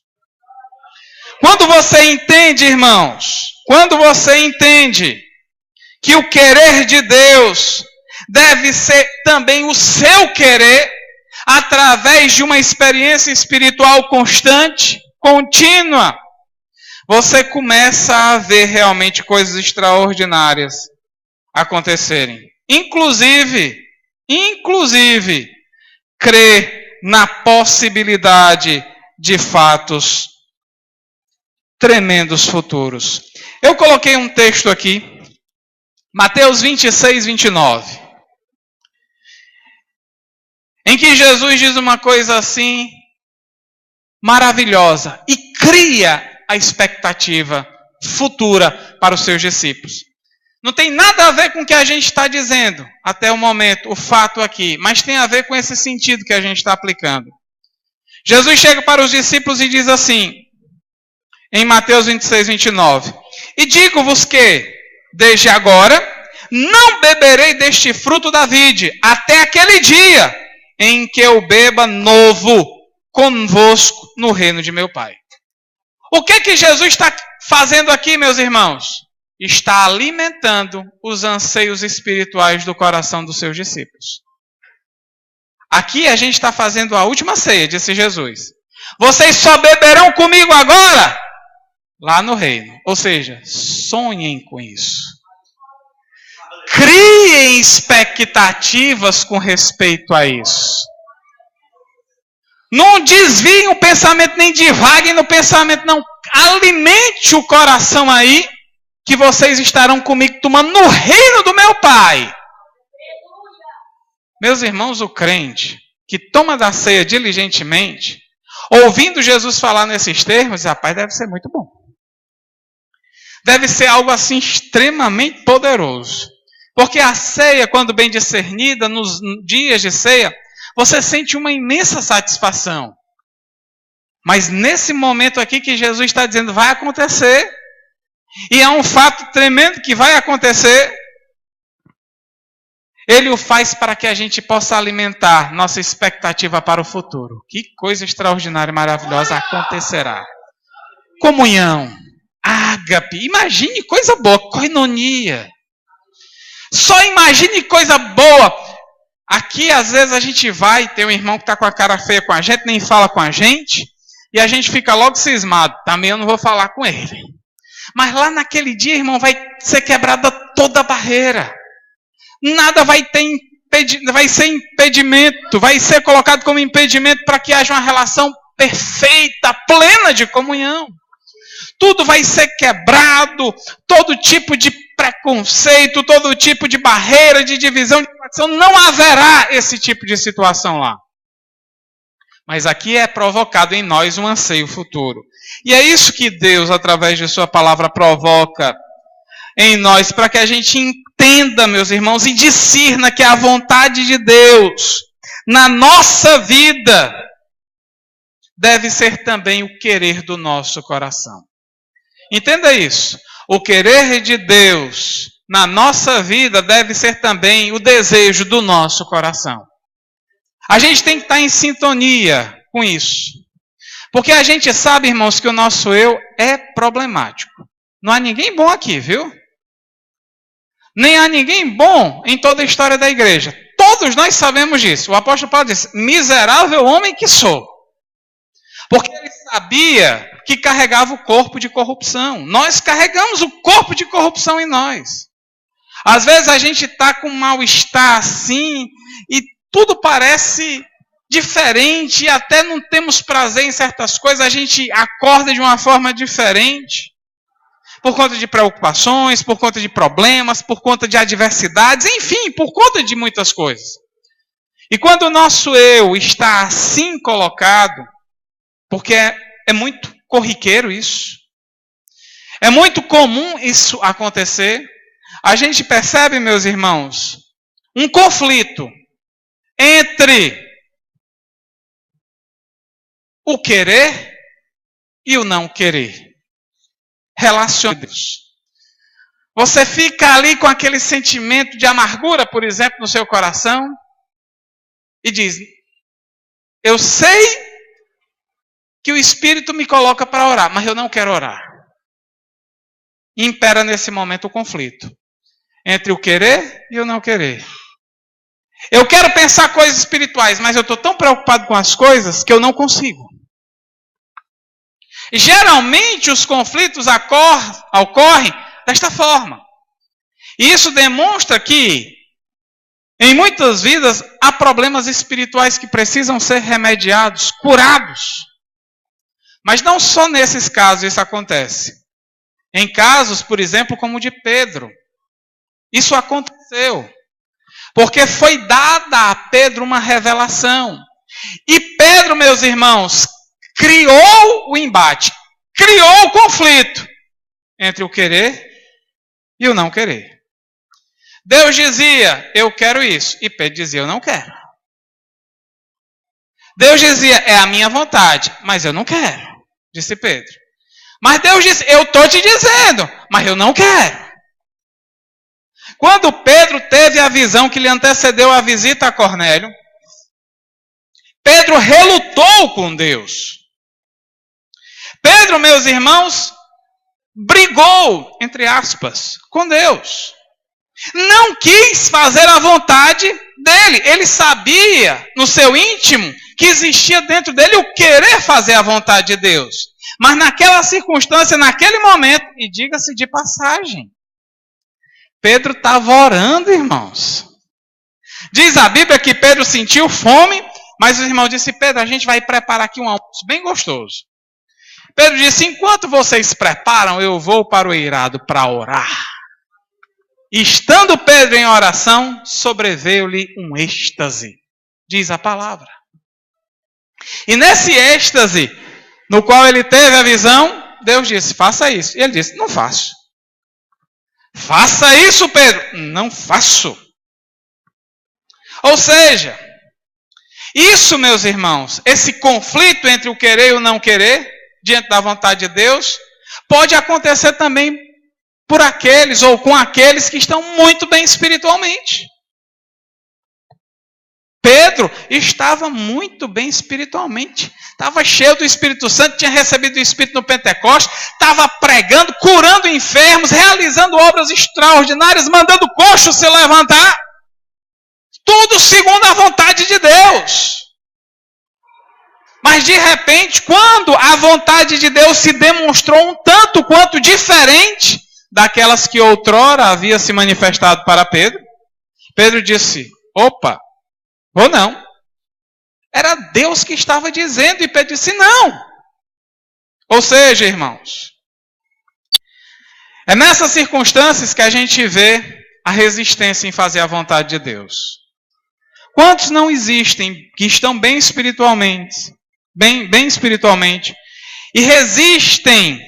Quando você entende, irmãos, quando você entende que o querer de Deus deve ser também o seu querer, através de uma experiência espiritual constante, contínua, você começa a ver realmente coisas extraordinárias acontecerem. Inclusive, crer na possibilidade de fatos tremendos futuros. Eu coloquei um texto aqui, Mateus 26:29, em que Jesus diz uma coisa assim maravilhosa e cria a expectativa futura para os seus discípulos. Não tem nada a ver com o que a gente está dizendo até o momento, o fato aqui, mas tem a ver com esse sentido que a gente está aplicando. Jesus chega para os discípulos e diz assim, em Mateus 26, 29. E digo-vos que, desde agora, não beberei deste fruto da vide, até aquele dia em que eu beba novo convosco no reino de meu Pai. O que Jesus está fazendo aqui, meus irmãos? Está alimentando os anseios espirituais do coração dos seus discípulos. Aqui a gente está fazendo a última ceia, disse Jesus. Vocês só beberão comigo agora, lá no reino. Ou seja, sonhem com isso. Criem expectativas com respeito a isso. Não desviem o pensamento, nem divaguem no pensamento, não. Alimente o coração aí, que vocês estarão comigo tomando no reino do meu Pai. Meus irmãos, o crente que toma da ceia diligentemente, ouvindo Jesus falar nesses termos, rapaz, deve ser muito bom. Deve ser algo assim extremamente poderoso. Porque a ceia, quando bem discernida, nos dias de ceia, você sente uma imensa satisfação. Mas nesse momento aqui que Jesus está dizendo, vai acontecer, e é um fato tremendo que vai acontecer, Ele o faz para que a gente possa alimentar nossa expectativa para o futuro. Que coisa extraordinária e maravilhosa acontecerá. Comunhão, ágape, imagine coisa boa, koinonia. Só imagine coisa boa. Aqui, às vezes, a gente vai, tem um irmão que está com a cara feia com a gente, nem fala com a gente, e a gente fica logo cismado. Também eu não vou falar com ele. Mas lá naquele dia, irmão, vai ser quebrada toda a barreira. Nada vai ser impedimento, vai ser colocado como impedimento para que haja uma relação perfeita, plena de comunhão. Tudo vai ser quebrado, todo tipo de preconceito, todo tipo de barreira, de divisão, de facção, não haverá esse tipo de situação lá. Mas aqui é provocado em nós um anseio futuro. E é isso que Deus, através de sua palavra, provoca em nós, para que a gente entenda, meus irmãos, e discirna que a vontade de Deus na nossa vida deve ser também o querer do nosso coração. Entenda isso. O querer de Deus na nossa vida deve ser também o desejo do nosso coração. A gente tem que estar em sintonia com isso. Porque a gente sabe, irmãos, que o nosso eu é problemático. Não há ninguém bom aqui, viu? Nem há ninguém bom em toda a história da igreja. Todos nós sabemos disso. O apóstolo Paulo disse, miserável homem que sou. Porque ele sabia que carregava o corpo de corrupção. Nós carregamos o corpo de corrupção em nós. Às vezes a gente está com um mal-estar assim, e tudo parece diferente, e até não temos prazer em certas coisas, a gente acorda de uma forma diferente. Por conta de preocupações, por conta de problemas, por conta de adversidades, enfim, por conta de muitas coisas. E quando o nosso eu está assim colocado, porque é muito corriqueiro isso, é muito comum isso acontecer, a gente percebe, meus irmãos, um conflito entre o querer e o não querer. Relacionados. Você fica ali com aquele sentimento de amargura, por exemplo, no seu coração, e diz, eu sei que o Espírito me coloca para orar, mas eu não quero orar. Impera nesse momento o conflito entre o querer e o não querer. Eu quero pensar coisas espirituais, mas eu estou tão preocupado com as coisas que eu não consigo. Geralmente os conflitos ocorrem desta forma. E isso demonstra que em muitas vidas há problemas espirituais que precisam ser remediados, curados. Mas não só nesses casos isso acontece. Em casos, por exemplo, como o de Pedro. Isso aconteceu. Porque foi dada a Pedro uma revelação. E Pedro, meus irmãos, criou o embate, criou o conflito entre o querer e o não querer. Deus dizia, eu quero isso. E Pedro dizia, eu não quero. Deus dizia, é a minha vontade, mas eu não quero, disse Pedro. Mas Deus disse, eu estou te dizendo, mas eu não quero. Quando Pedro teve a visão que lhe antecedeu a visita a Cornélio, Pedro relutou com Deus. Pedro, meus irmãos, brigou, entre aspas, com Deus. Não quis fazer a vontade dele. Ele sabia, no seu íntimo, que existia dentro dele o querer fazer a vontade de Deus. Mas naquela circunstância, naquele momento, e diga-se de passagem, Pedro estava orando, irmãos. Diz a Bíblia que Pedro sentiu fome, mas os irmãos disseram, Pedro, a gente vai preparar aqui um almoço bem gostoso. Pedro disse, enquanto vocês preparam, eu vou para o eirado para orar. E estando Pedro em oração, sobreveio-lhe um êxtase, diz a palavra. E nesse êxtase, no qual ele teve a visão, Deus disse, faça isso. E ele disse, não faço. Faça isso, Pedro. Não faço. Ou seja, isso, meus irmãos, esse conflito entre o querer e o não querer, diante da vontade de Deus, pode acontecer também por aqueles ou com aqueles que estão muito bem espiritualmente. Pedro estava muito bem espiritualmente, estava cheio do Espírito Santo, tinha recebido o Espírito no Pentecostes, estava pregando, curando enfermos, realizando obras extraordinárias, mandando coxo se levantar, tudo segundo a vontade de Deus. Mas de repente, quando a vontade de Deus se demonstrou um tanto quanto diferente daquelas que outrora havia se manifestado para Pedro, Pedro disse, opa, ou não. Era Deus que estava dizendo, e Pedro disse não. Ou seja, irmãos, é nessas circunstâncias que a gente vê a resistência em fazer a vontade de Deus. Quantos não existem que estão bem espiritualmente, bem espiritualmente, e resistem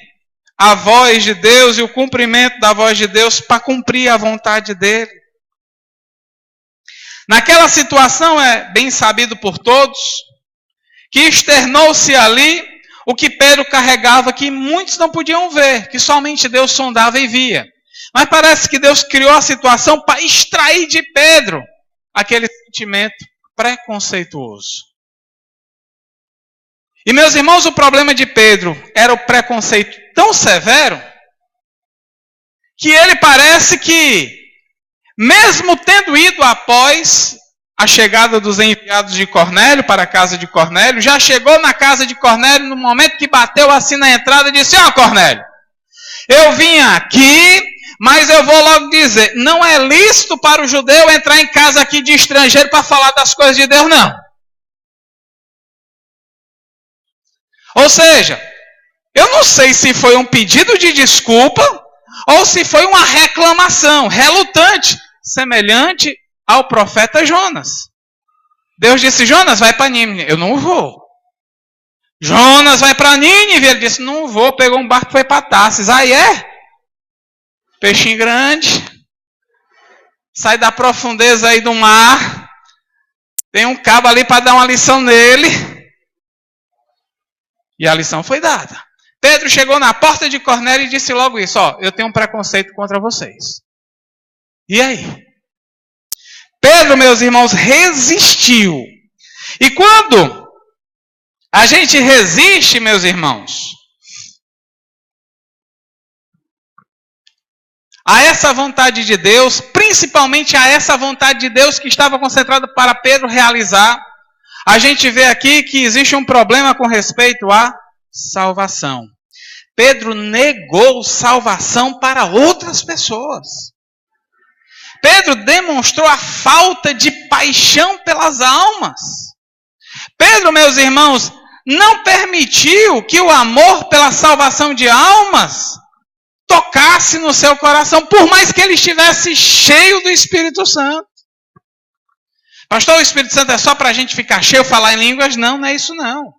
à voz de Deus e o cumprimento da voz de Deus para cumprir a vontade dele? Naquela situação é bem sabido por todos que externou-se ali o que Pedro carregava, que muitos não podiam ver, que somente Deus sondava e via. Mas parece que Deus criou a situação para extrair de Pedro aquele sentimento preconceituoso. E meus irmãos, o problema de Pedro era o preconceito tão severo que ele parece que, mesmo tendo ido após a chegada dos enviados de Cornélio para a casa de Cornélio, já chegou na casa de Cornélio no momento que bateu assim na entrada e disse, Cornélio, eu vim aqui, mas eu vou logo dizer, não é lícito para o judeu entrar em casa aqui de estrangeiro para falar das coisas de Deus, não. Ou seja, eu não sei se foi um pedido de desculpa ou se foi uma reclamação relutante, semelhante ao profeta Jonas. Deus disse, Jonas, vai para Nínive. Eu não vou. Jonas, vai para Nínive. Ele disse, não vou. Pegou um barco e foi para Tarsis. Aí peixinho grande. Sai da profundeza aí do mar. Tem um cabo ali para dar uma lição nele. E a lição foi dada. Pedro chegou na porta de Cornélio e disse logo isso, eu tenho um preconceito contra vocês. E aí? Pedro, meus irmãos, resistiu. E quando a gente resiste, meus irmãos, a essa vontade de Deus, principalmente a essa vontade de Deus que estava concentrada para Pedro realizar, a gente vê aqui que existe um problema com respeito à salvação. Pedro negou salvação para outras pessoas. Pedro demonstrou a falta de paixão pelas almas. Pedro, meus irmãos, não permitiu que o amor pela salvação de almas tocasse no seu coração, por mais que ele estivesse cheio do Espírito Santo. Pastor, o Espírito Santo é só para a gente ficar cheio, falar em línguas? Não, não é isso não.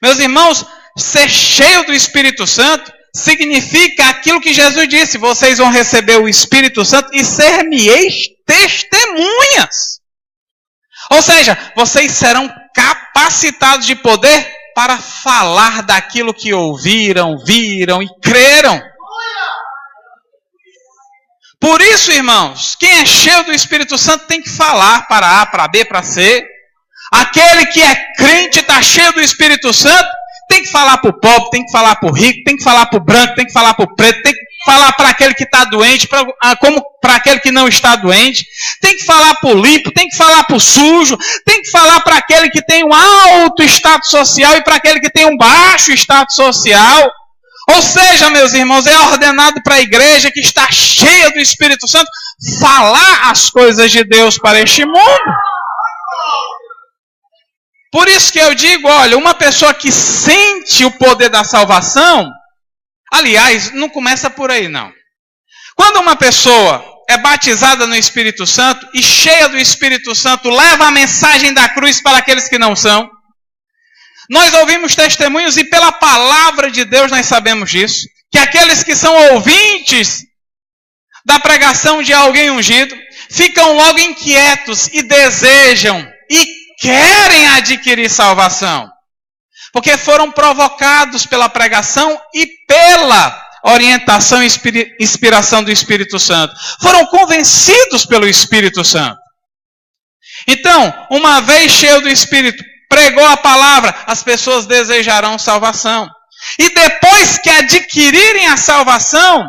Meus irmãos, ser cheio do Espírito Santo significa aquilo que Jesus disse, vocês vão receber o Espírito Santo e ser-me-eis testemunhas. Ou seja, vocês serão capacitados de poder para falar daquilo que ouviram, viram e creram. Por isso, irmãos, quem é cheio do Espírito Santo tem que falar para A, para B, para C. Aquele que é crente, está cheio do Espírito Santo, tem que falar para o pobre, tem que falar para o rico, tem que falar para o branco, tem que falar para o preto, tem que falar para aquele que está doente, como para aquele que não está doente, tem que falar para o limpo, tem que falar para o sujo, tem que falar para aquele que tem um alto status social e para aquele que tem um baixo status social. Ou seja, meus irmãos, é ordenado para a igreja que está cheia do Espírito Santo falar as coisas de Deus para este mundo. Por isso que eu digo, olha, uma pessoa que sente o poder da salvação, aliás, não começa por aí não. Quando uma pessoa é batizada no Espírito Santo e cheia do Espírito Santo leva a mensagem da cruz para aqueles que não são, nós ouvimos testemunhos e pela palavra de Deus nós sabemos disso, que aqueles que são ouvintes da pregação de alguém ungido ficam logo inquietos e desejam e querem adquirir salvação, porque foram provocados pela pregação e pela orientação e inspiração do Espírito Santo. Foram convencidos pelo Espírito Santo. Então, uma vez cheio do Espírito, pregou a palavra, as pessoas desejarão salvação. E depois que adquirirem a salvação,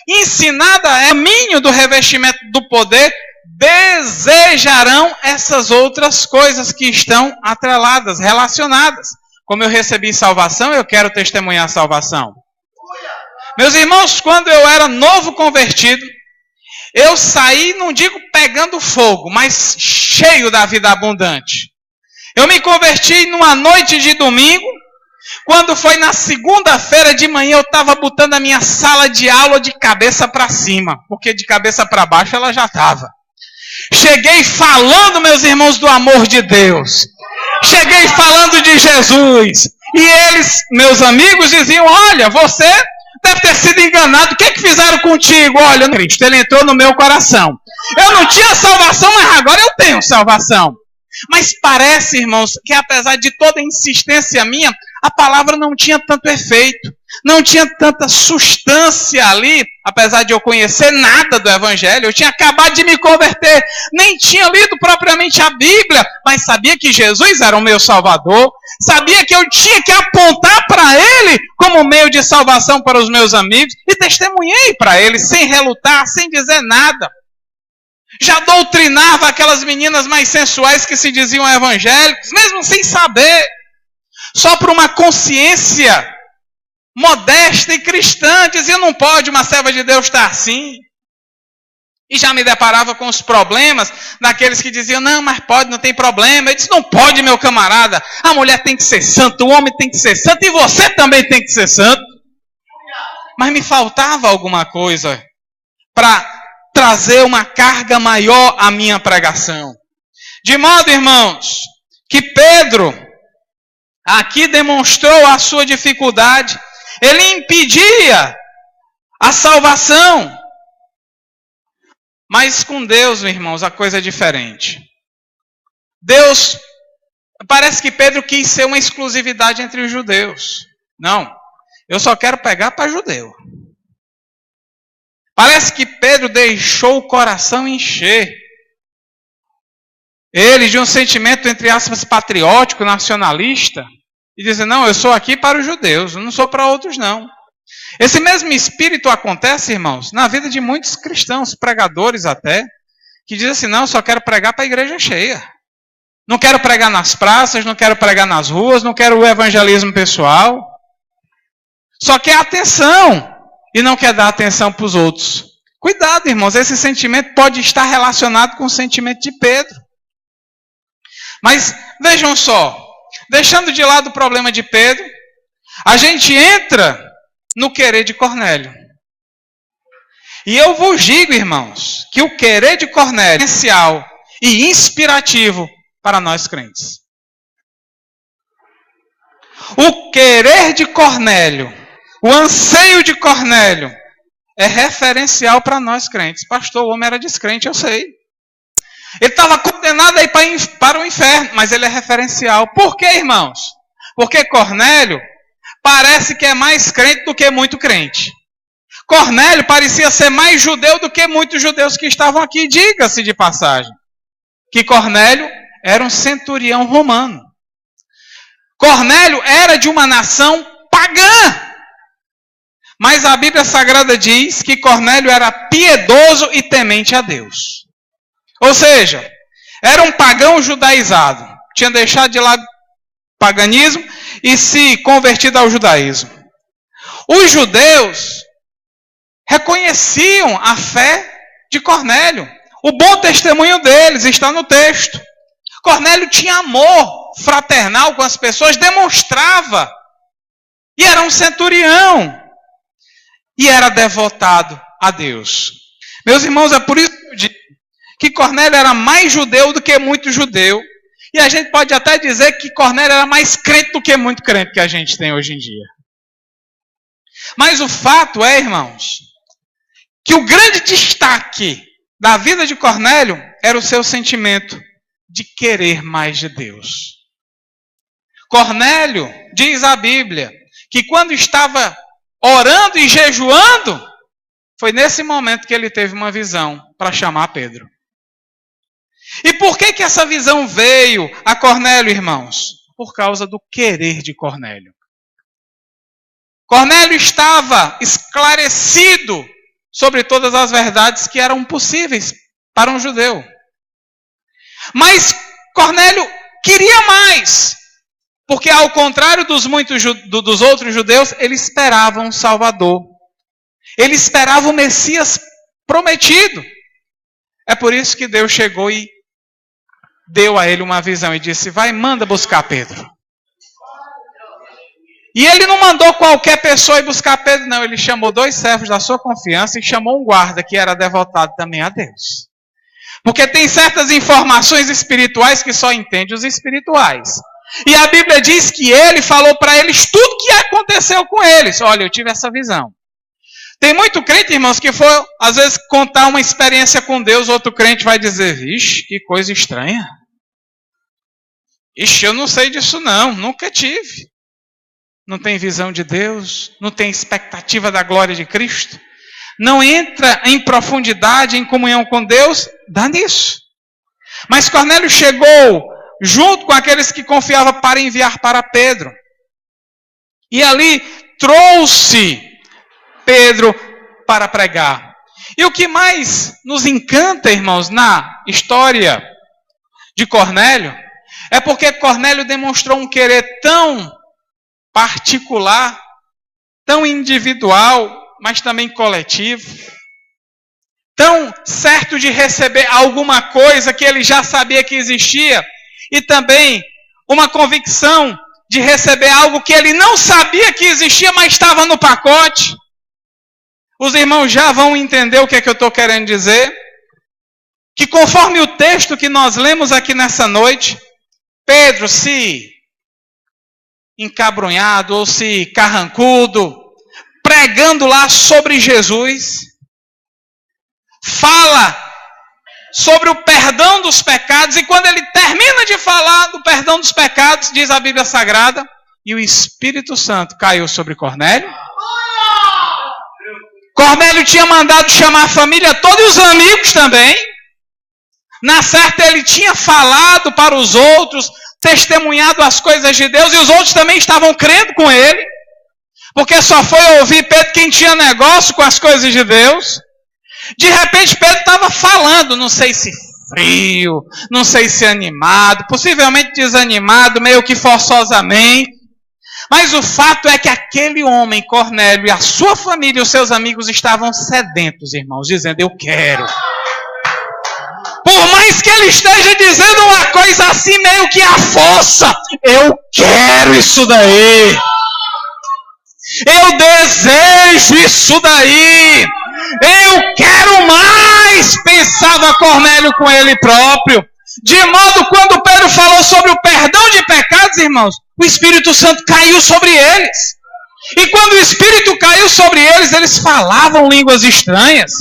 ensinada é o caminho do revestimento do poder, desejarão essas outras coisas que estão atreladas, relacionadas. Como eu recebi salvação, eu quero testemunhar a salvação. Meus irmãos, quando eu era novo convertido, eu saí, não digo pegando fogo, mas cheio da vida abundante. Eu me converti numa noite de domingo, quando foi na segunda-feira de manhã, eu estava botando a minha sala de aula de cabeça para cima, porque de cabeça para baixo ela já estava. Cheguei falando, meus irmãos, do amor de Deus. Cheguei falando de Jesus. E eles, meus amigos, diziam, olha, você deve ter sido enganado. O que é que fizeram contigo? Olha, Cristo, ele entrou no meu coração. Eu não tinha salvação, mas agora eu tenho salvação. Mas parece, irmãos, que apesar de toda a insistência minha, a palavra não tinha tanto efeito. Não tinha tanta substância ali, apesar de eu conhecer nada do Evangelho. Eu tinha acabado de me converter, nem tinha lido propriamente a Bíblia, mas sabia que Jesus era o meu Salvador, sabia que eu tinha que apontar para Ele como meio de salvação para os meus amigos, e testemunhei para Ele, sem relutar, sem dizer nada. Já doutrinava aquelas meninas mais sensuais que se diziam evangélicos, mesmo sem saber, só por uma consciência modesta e cristã, dizia, não pode uma serva de Deus estar assim. E já me deparava com os problemas daqueles que diziam, não, mas pode, não tem problema. Eu disse, não pode, meu camarada, a mulher tem que ser santa, o homem tem que ser santo, e você também tem que ser santo. Mas me faltava alguma coisa para trazer uma carga maior à minha pregação. De modo, irmãos, que Pedro aqui demonstrou a sua dificuldade. Ele impedia a salvação. Mas com Deus, irmãos, a coisa é diferente. Deus, parece que Pedro quis ser uma exclusividade entre os judeus. Não, eu só quero pegar para judeu. Parece que Pedro deixou o coração encher. Ele, de um sentimento, entre aspas, patriótico, nacionalista, e dizer, não, eu sou aqui para os judeus, eu não sou para outros, não. Esse mesmo espírito acontece, irmãos, na vida de muitos cristãos, pregadores até, que dizem assim, não, eu só quero pregar para a igreja cheia. Não quero pregar nas praças, não quero pregar nas ruas, não quero o evangelismo pessoal. Só quer atenção e não quer dar atenção para os outros. Cuidado, irmãos, esse sentimento pode estar relacionado com o sentimento de Pedro. Mas vejam só, deixando de lado o problema de Pedro, a gente entra no querer de Cornélio. E eu vos digo, irmãos, que o querer de Cornélio é essencial e inspirativo para nós crentes. O querer de Cornélio, o anseio de Cornélio é referencial para nós crentes. Pastor, o homem era descrente, eu sei. Ele estava condenado a ir para o inferno, mas ele é referencial. Por quê, irmãos? Porque Cornélio parece que é mais crente do que muito crente. Cornélio parecia ser mais judeu do que muitos judeus que estavam aqui. Diga-se de passagem que Cornélio era um centurião romano. Cornélio era de uma nação pagã. Mas a Bíblia Sagrada diz que Cornélio era piedoso e temente a Deus. Ou seja, era um pagão judaizado. Tinha deixado de lado o paganismo e se convertido ao judaísmo. Os judeus reconheciam a fé de Cornélio. O bom testemunho deles está no texto. Cornélio tinha amor fraternal com as pessoas, demonstrava. E era um centurião. E era devotado a Deus. Meus irmãos, é por isso que eu digo que Cornélio era mais judeu do que muito judeu. E a gente pode até dizer que Cornélio era mais crente do que muito crente que a gente tem hoje em dia. Mas o fato é, irmãos, que o grande destaque da vida de Cornélio era o seu sentimento de querer mais de Deus. Cornélio, diz a Bíblia, que quando estava orando e jejuando, foi nesse momento que ele teve uma visão para chamar Pedro. E por que essa visão veio a Cornélio, irmãos? Por causa do querer de Cornélio. Cornélio estava esclarecido sobre todas as verdades que eram possíveis para um judeu. Mas Cornélio queria mais, porque ao contrário dos outros judeus, ele esperava um Salvador. Ele esperava o Messias prometido. É por isso que Deus chegou e deu a ele uma visão e disse: vai, manda buscar Pedro. E ele não mandou qualquer pessoa ir buscar Pedro, não. Ele chamou 2 servos da sua confiança e chamou um guarda que era devotado também a Deus. Porque tem certas informações espirituais que só entende os espirituais. E a Bíblia diz que ele falou para eles tudo o que aconteceu com eles. Olha, eu tive essa visão. Tem muito crente, irmãos, que for, às vezes, contar uma experiência com Deus, outro crente vai dizer: vixe, que coisa estranha. Ixi, eu não sei disso não, nunca tive. Não tem visão de Deus, não tem expectativa da glória de Cristo, não entra em profundidade, em comunhão com Deus, dá nisso. Mas Cornélio chegou junto com aqueles que confiavam para enviar para Pedro. E ali trouxe Pedro para pregar. E o que mais nos encanta, irmãos, na história de Cornélio, é porque Cornélio demonstrou um querer tão particular, tão individual, mas também coletivo, tão certo de receber alguma coisa que ele já sabia que existia, e também uma convicção de receber algo que ele não sabia que existia, mas estava no pacote. Os irmãos já vão entender o que é que eu estou querendo dizer. Que conforme o texto que nós lemos aqui nessa noite, Pedro, se encabrunhado ou se carrancudo, pregando lá sobre Jesus, fala sobre o perdão dos pecados, e quando ele termina de falar do perdão dos pecados, diz a Bíblia Sagrada, e o Espírito Santo caiu sobre Cornélio. Cornélio tinha mandado chamar a família toda e os amigos também. Na certa ele tinha falado para os outros, testemunhado as coisas de Deus, e os outros também estavam crendo com ele, porque só foi ouvir Pedro quem tinha negócio com as coisas de Deus. De repente Pedro estava falando, não sei se frio, não sei se animado, possivelmente desanimado, meio que forçosamente, mas o fato é que aquele homem, Cornélio, e a sua família e os seus amigos estavam sedentos, irmãos, dizendo: eu quero. Por mais que ele esteja dizendo uma coisa assim, meio que a força, eu quero isso daí. Eu desejo isso daí. Eu quero mais, pensava Cornélio com ele próprio. De modo, quando Pedro falou sobre o perdão de pecados, irmãos, o Espírito Santo caiu sobre eles. E quando o Espírito caiu sobre eles, eles falavam línguas estranhas.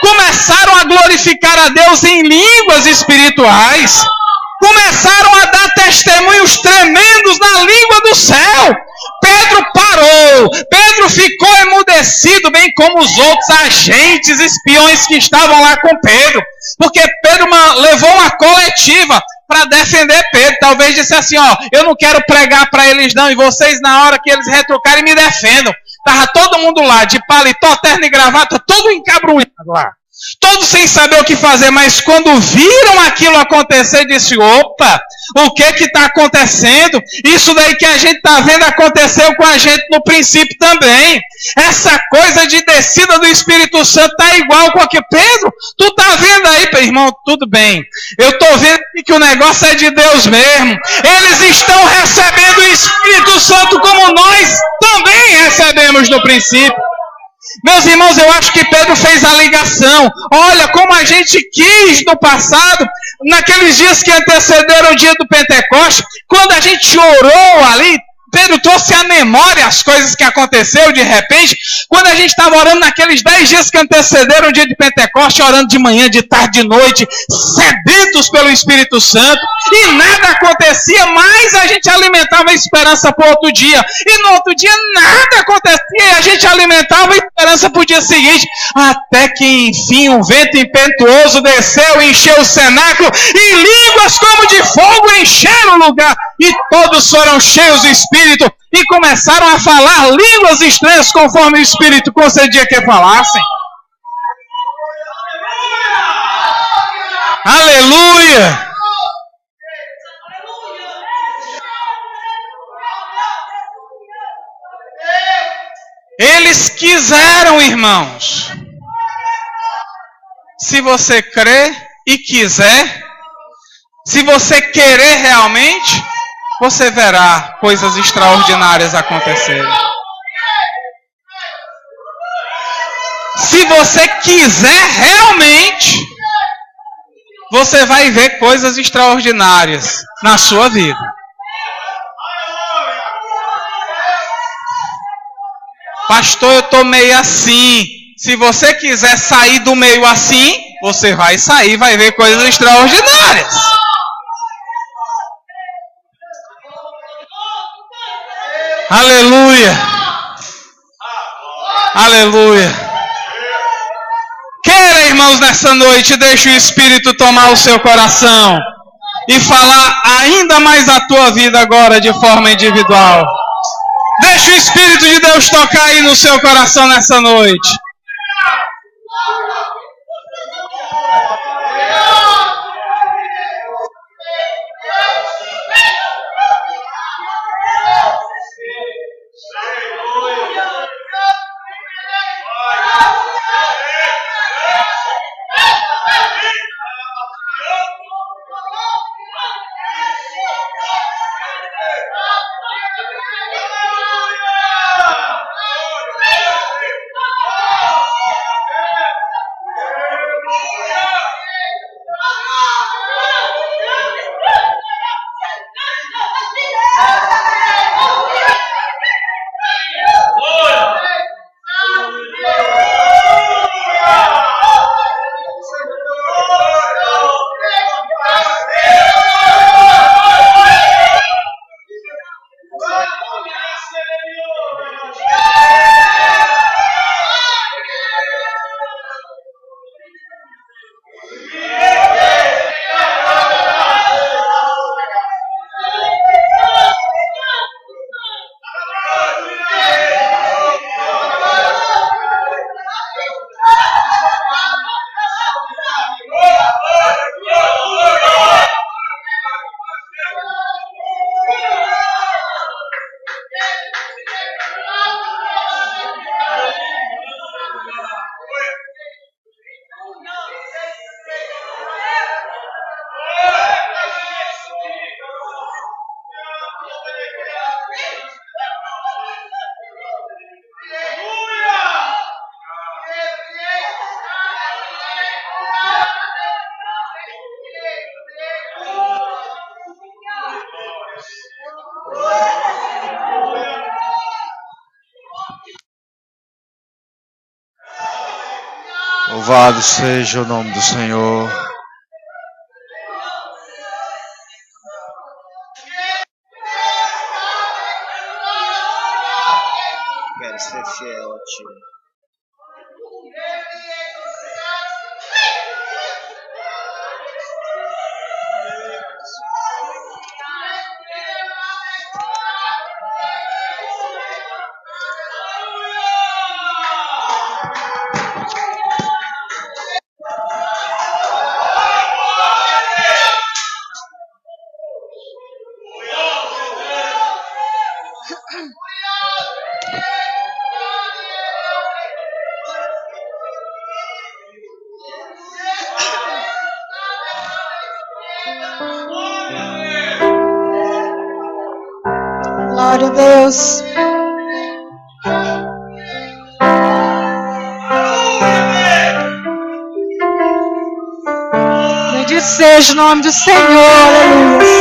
Começaram a glorificar a Deus em línguas espirituais. Começaram a dar testemunhos tremendos na língua do do céu. Pedro parou, Pedro ficou emudecido, bem como os outros agentes, espiões que estavam lá com Pedro, porque Pedro levou uma coletiva para defender Pedro. Talvez disse assim, ó, eu não quero pregar para eles não, e vocês na hora que eles retrucarem me defendam. Estava todo mundo lá, de paletó, terno e gravata, todo encabrunhado lá. Todos sem saber o que fazer, mas quando viram aquilo acontecer, disse, opa, o que está acontecendo? Isso daí que a gente está vendo aconteceu com a gente no princípio também. Essa coisa de descida do Espírito Santo está igual com a que Pedro, tu está vendo aí, irmão, tudo bem. Eu estou vendo que o negócio é de Deus mesmo. Eles estão recebendo o Espírito Santo como nós também recebemos no princípio. Meus irmãos, eu acho que Pedro fez a ligação. Olha, como a gente quis no passado, naqueles dias que antecederam o dia do Pentecostes, quando a gente orou ali, Pedro trouxe à memória as coisas que aconteceu de repente, quando a gente estava orando naqueles 10 dias que antecederam o dia de Pentecostes, orando de manhã, de tarde, de noite, sedentos pelo Espírito Santo, e nada acontecia, mas a gente alimentava a esperança para o outro dia, e no outro dia nada acontecia, e a gente alimentava a esperança para o dia seguinte, até que enfim um vento impetuoso desceu e encheu o cenáculo, e línguas como de fogo encheram o lugar, e todos foram cheios do Espírito, e começaram a falar línguas estranhas conforme o Espírito concedia que falassem. Aleluia! Eles quiseram, irmãos. Se você crê e quiser, se você querer realmente, você verá coisas extraordinárias acontecerem. Se você quiser realmente, você vai ver coisas extraordinárias na sua vida. Pastor, eu estou meio assim. Se você quiser sair do meio assim, você vai sair, vai ver coisas extraordinárias. Aleluia! Aleluia! Queira, irmãos, nessa noite, deixe o Espírito tomar o seu coração e falar ainda mais a tua vida agora de forma individual. Deixe o Espírito de Deus tocar aí no seu coração nessa noite. Louvado seja o nome do Senhor. Glória a Deus. Bendito seja o nome do Senhor, aleluia.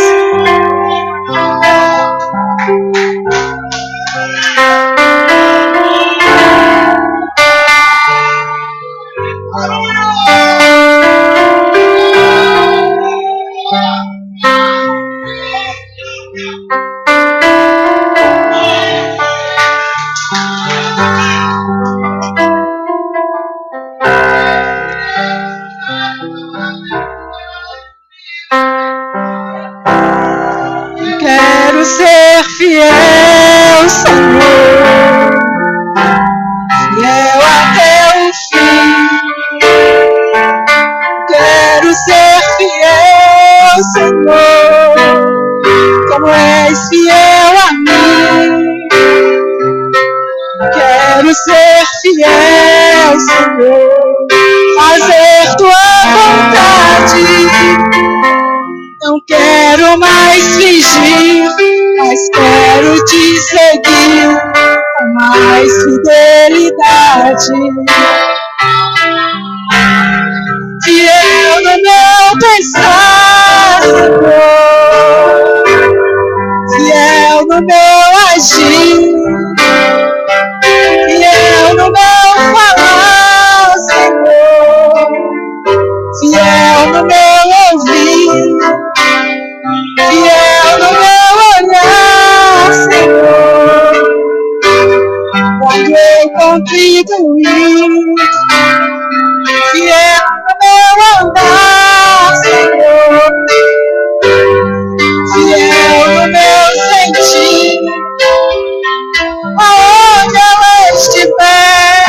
Quero ser fiel, Senhor, fiel até o fim. Quero ser fiel, Senhor, como és fiel a mim. Quero ser fiel, Senhor, fazer tua vontade. Não quero mais fingir, mas quero te seguir com mais fidelidade. Fiel no meu pensar, Senhor, fiel no meu agir, fiel no meu falar, Senhor, fiel no meu ouvir, fiel no meu olhar, Senhor. Quando eu contrigo ir, fiel no meu andar, Senhor, fiel no meu sentir. Aonde eu estiver,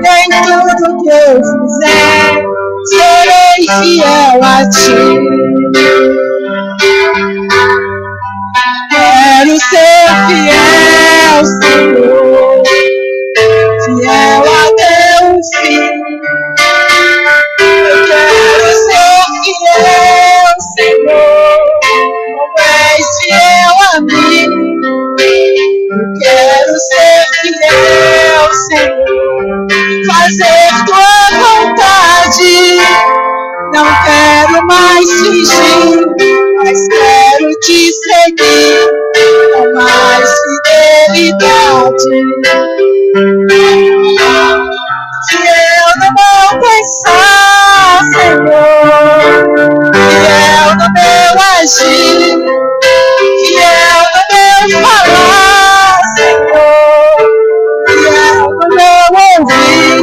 em tudo que eu fizer, serei fiel a ti. Quero ser fiel, Senhor, fiel até o fim. Eu quero ser fiel, Senhor, como és fiel a mim. Eu quero ser fiel, Senhor, fazer tua vontade. Não quero mais fingir, mas quero te seguir com mais fidelidade. Fiel no meu pensar, Senhor, fiel no meu agir, fiel no meu falar, Senhor, fiel no meu ouvir,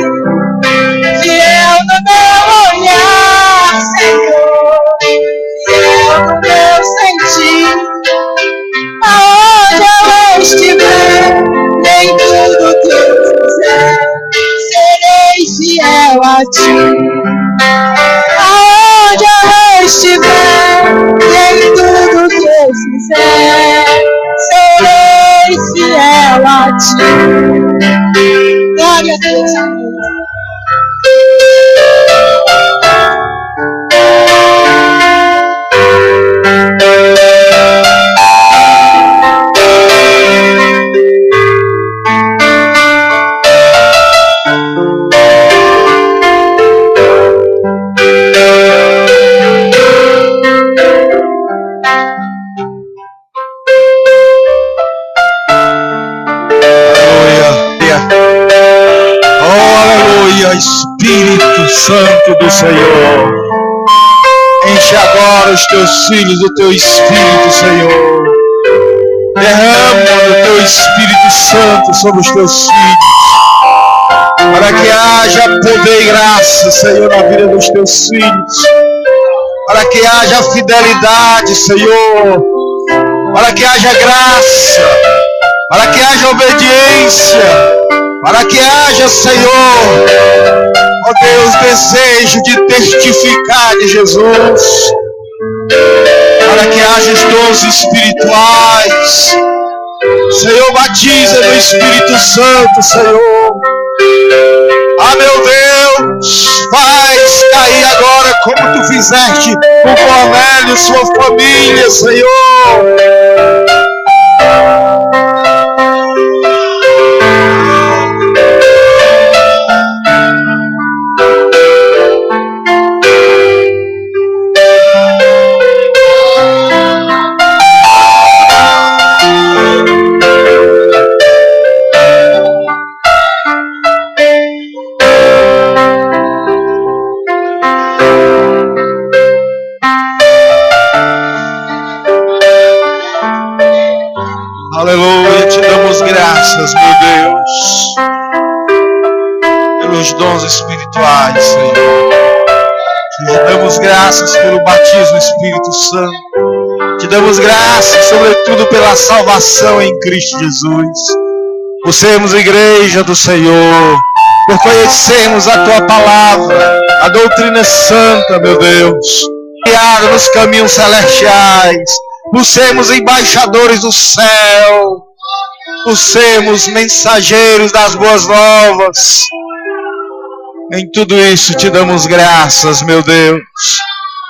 fiel no meu olhar, Senhor, fiel no meu sentir. Aonde eu estiver, em tudo que eu fizer, serei fiel a ti. Aonde eu estiver, em tudo que eu fizer, serei fiel a ti. Glória a Deus, amém. Espírito Santo do Senhor, enche agora os teus filhos do teu Espírito, Senhor. Derrama o teu Espírito Santo sobre os teus filhos. para que haja poder e graça, Senhor, na vida dos teus filhos, para que haja fidelidade, Senhor, para que haja graça, para que haja obediência, para que haja, Senhor, ó Deus, desejo de testificar de Jesus, para que haja os dons espirituais. Senhor, batiza no Espírito Santo, Senhor. Ah, meu Deus, faz cair agora como tu fizeste com Cornélio e sua família, Senhor. Aleluia, te damos graças, meu Deus, pelos dons espirituais, Senhor. Te damos graças pelo batismo do Espírito Santo. Te damos graças, sobretudo, pela salvação em Cristo Jesus. Por sermos igreja do Senhor, por conhecermos a Tua palavra, a doutrina santa, meu Deus, guiada nos caminhos celestiais, por sermos embaixadores do céu, por sermos mensageiros das boas novas. Em tudo isso te damos graças, meu Deus.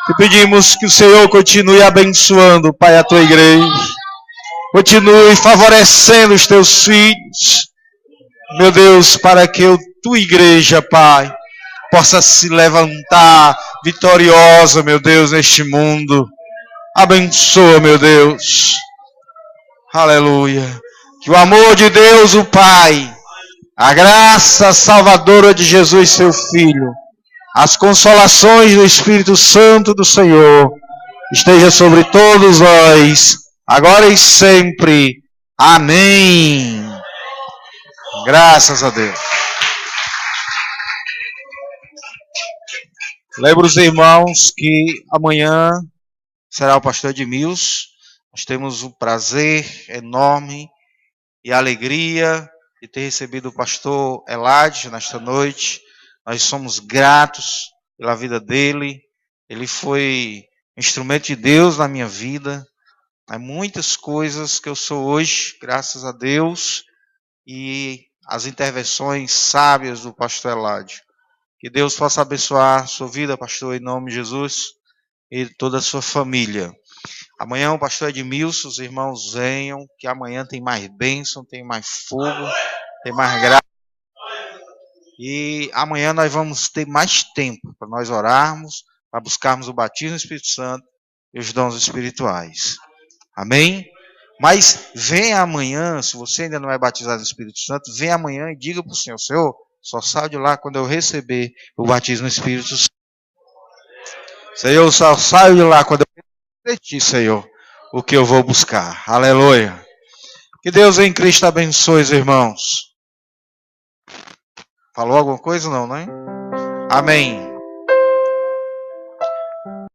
Te pedimos que o Senhor continue abençoando, Pai, a Tua igreja. Continue favorecendo os Teus filhos, meu Deus, para que a Tua igreja, Pai, possa se levantar vitoriosa, meu Deus, neste mundo. Abençoa, meu Deus. Aleluia. Que o amor de Deus, o Pai, a graça salvadora de Jesus, seu Filho, as consolações do Espírito Santo do Senhor, esteja sobre todos nós, agora e sempre. Amém. Graças a Deus. Lembro os irmãos que amanhã será o pastor Edmilson. Nós temos um prazer enorme e alegria de ter recebido o pastor Eladio nesta noite. Nós somos gratos pela vida dele. Ele foi instrumento de Deus na minha vida. Há muitas coisas que eu sou hoje, graças a Deus, e as intervenções sábias do pastor Eladio. Que Deus possa abençoar a sua vida, pastor, em nome de Jesus, e toda a sua família. Amanhã o pastor Edmilson, os irmãos venham, que amanhã tem mais bênção, tem mais fogo, tem mais graça. E amanhã nós vamos ter mais tempo para nós orarmos, para buscarmos o batismo do Espírito Santo e os dons espirituais. Amém? Mas venha amanhã, se você ainda não é batizado no Espírito Santo, venha amanhã e diga para o Senhor: Senhor, só saio de lá quando eu receber o batismo no Espírito Santo. Senhor, só saio de lá quando eu refletir, Senhor, o que eu vou buscar. Aleluia. Que Deus em Cristo abençoe os irmãos. Falou alguma coisa? Não, né? Amém.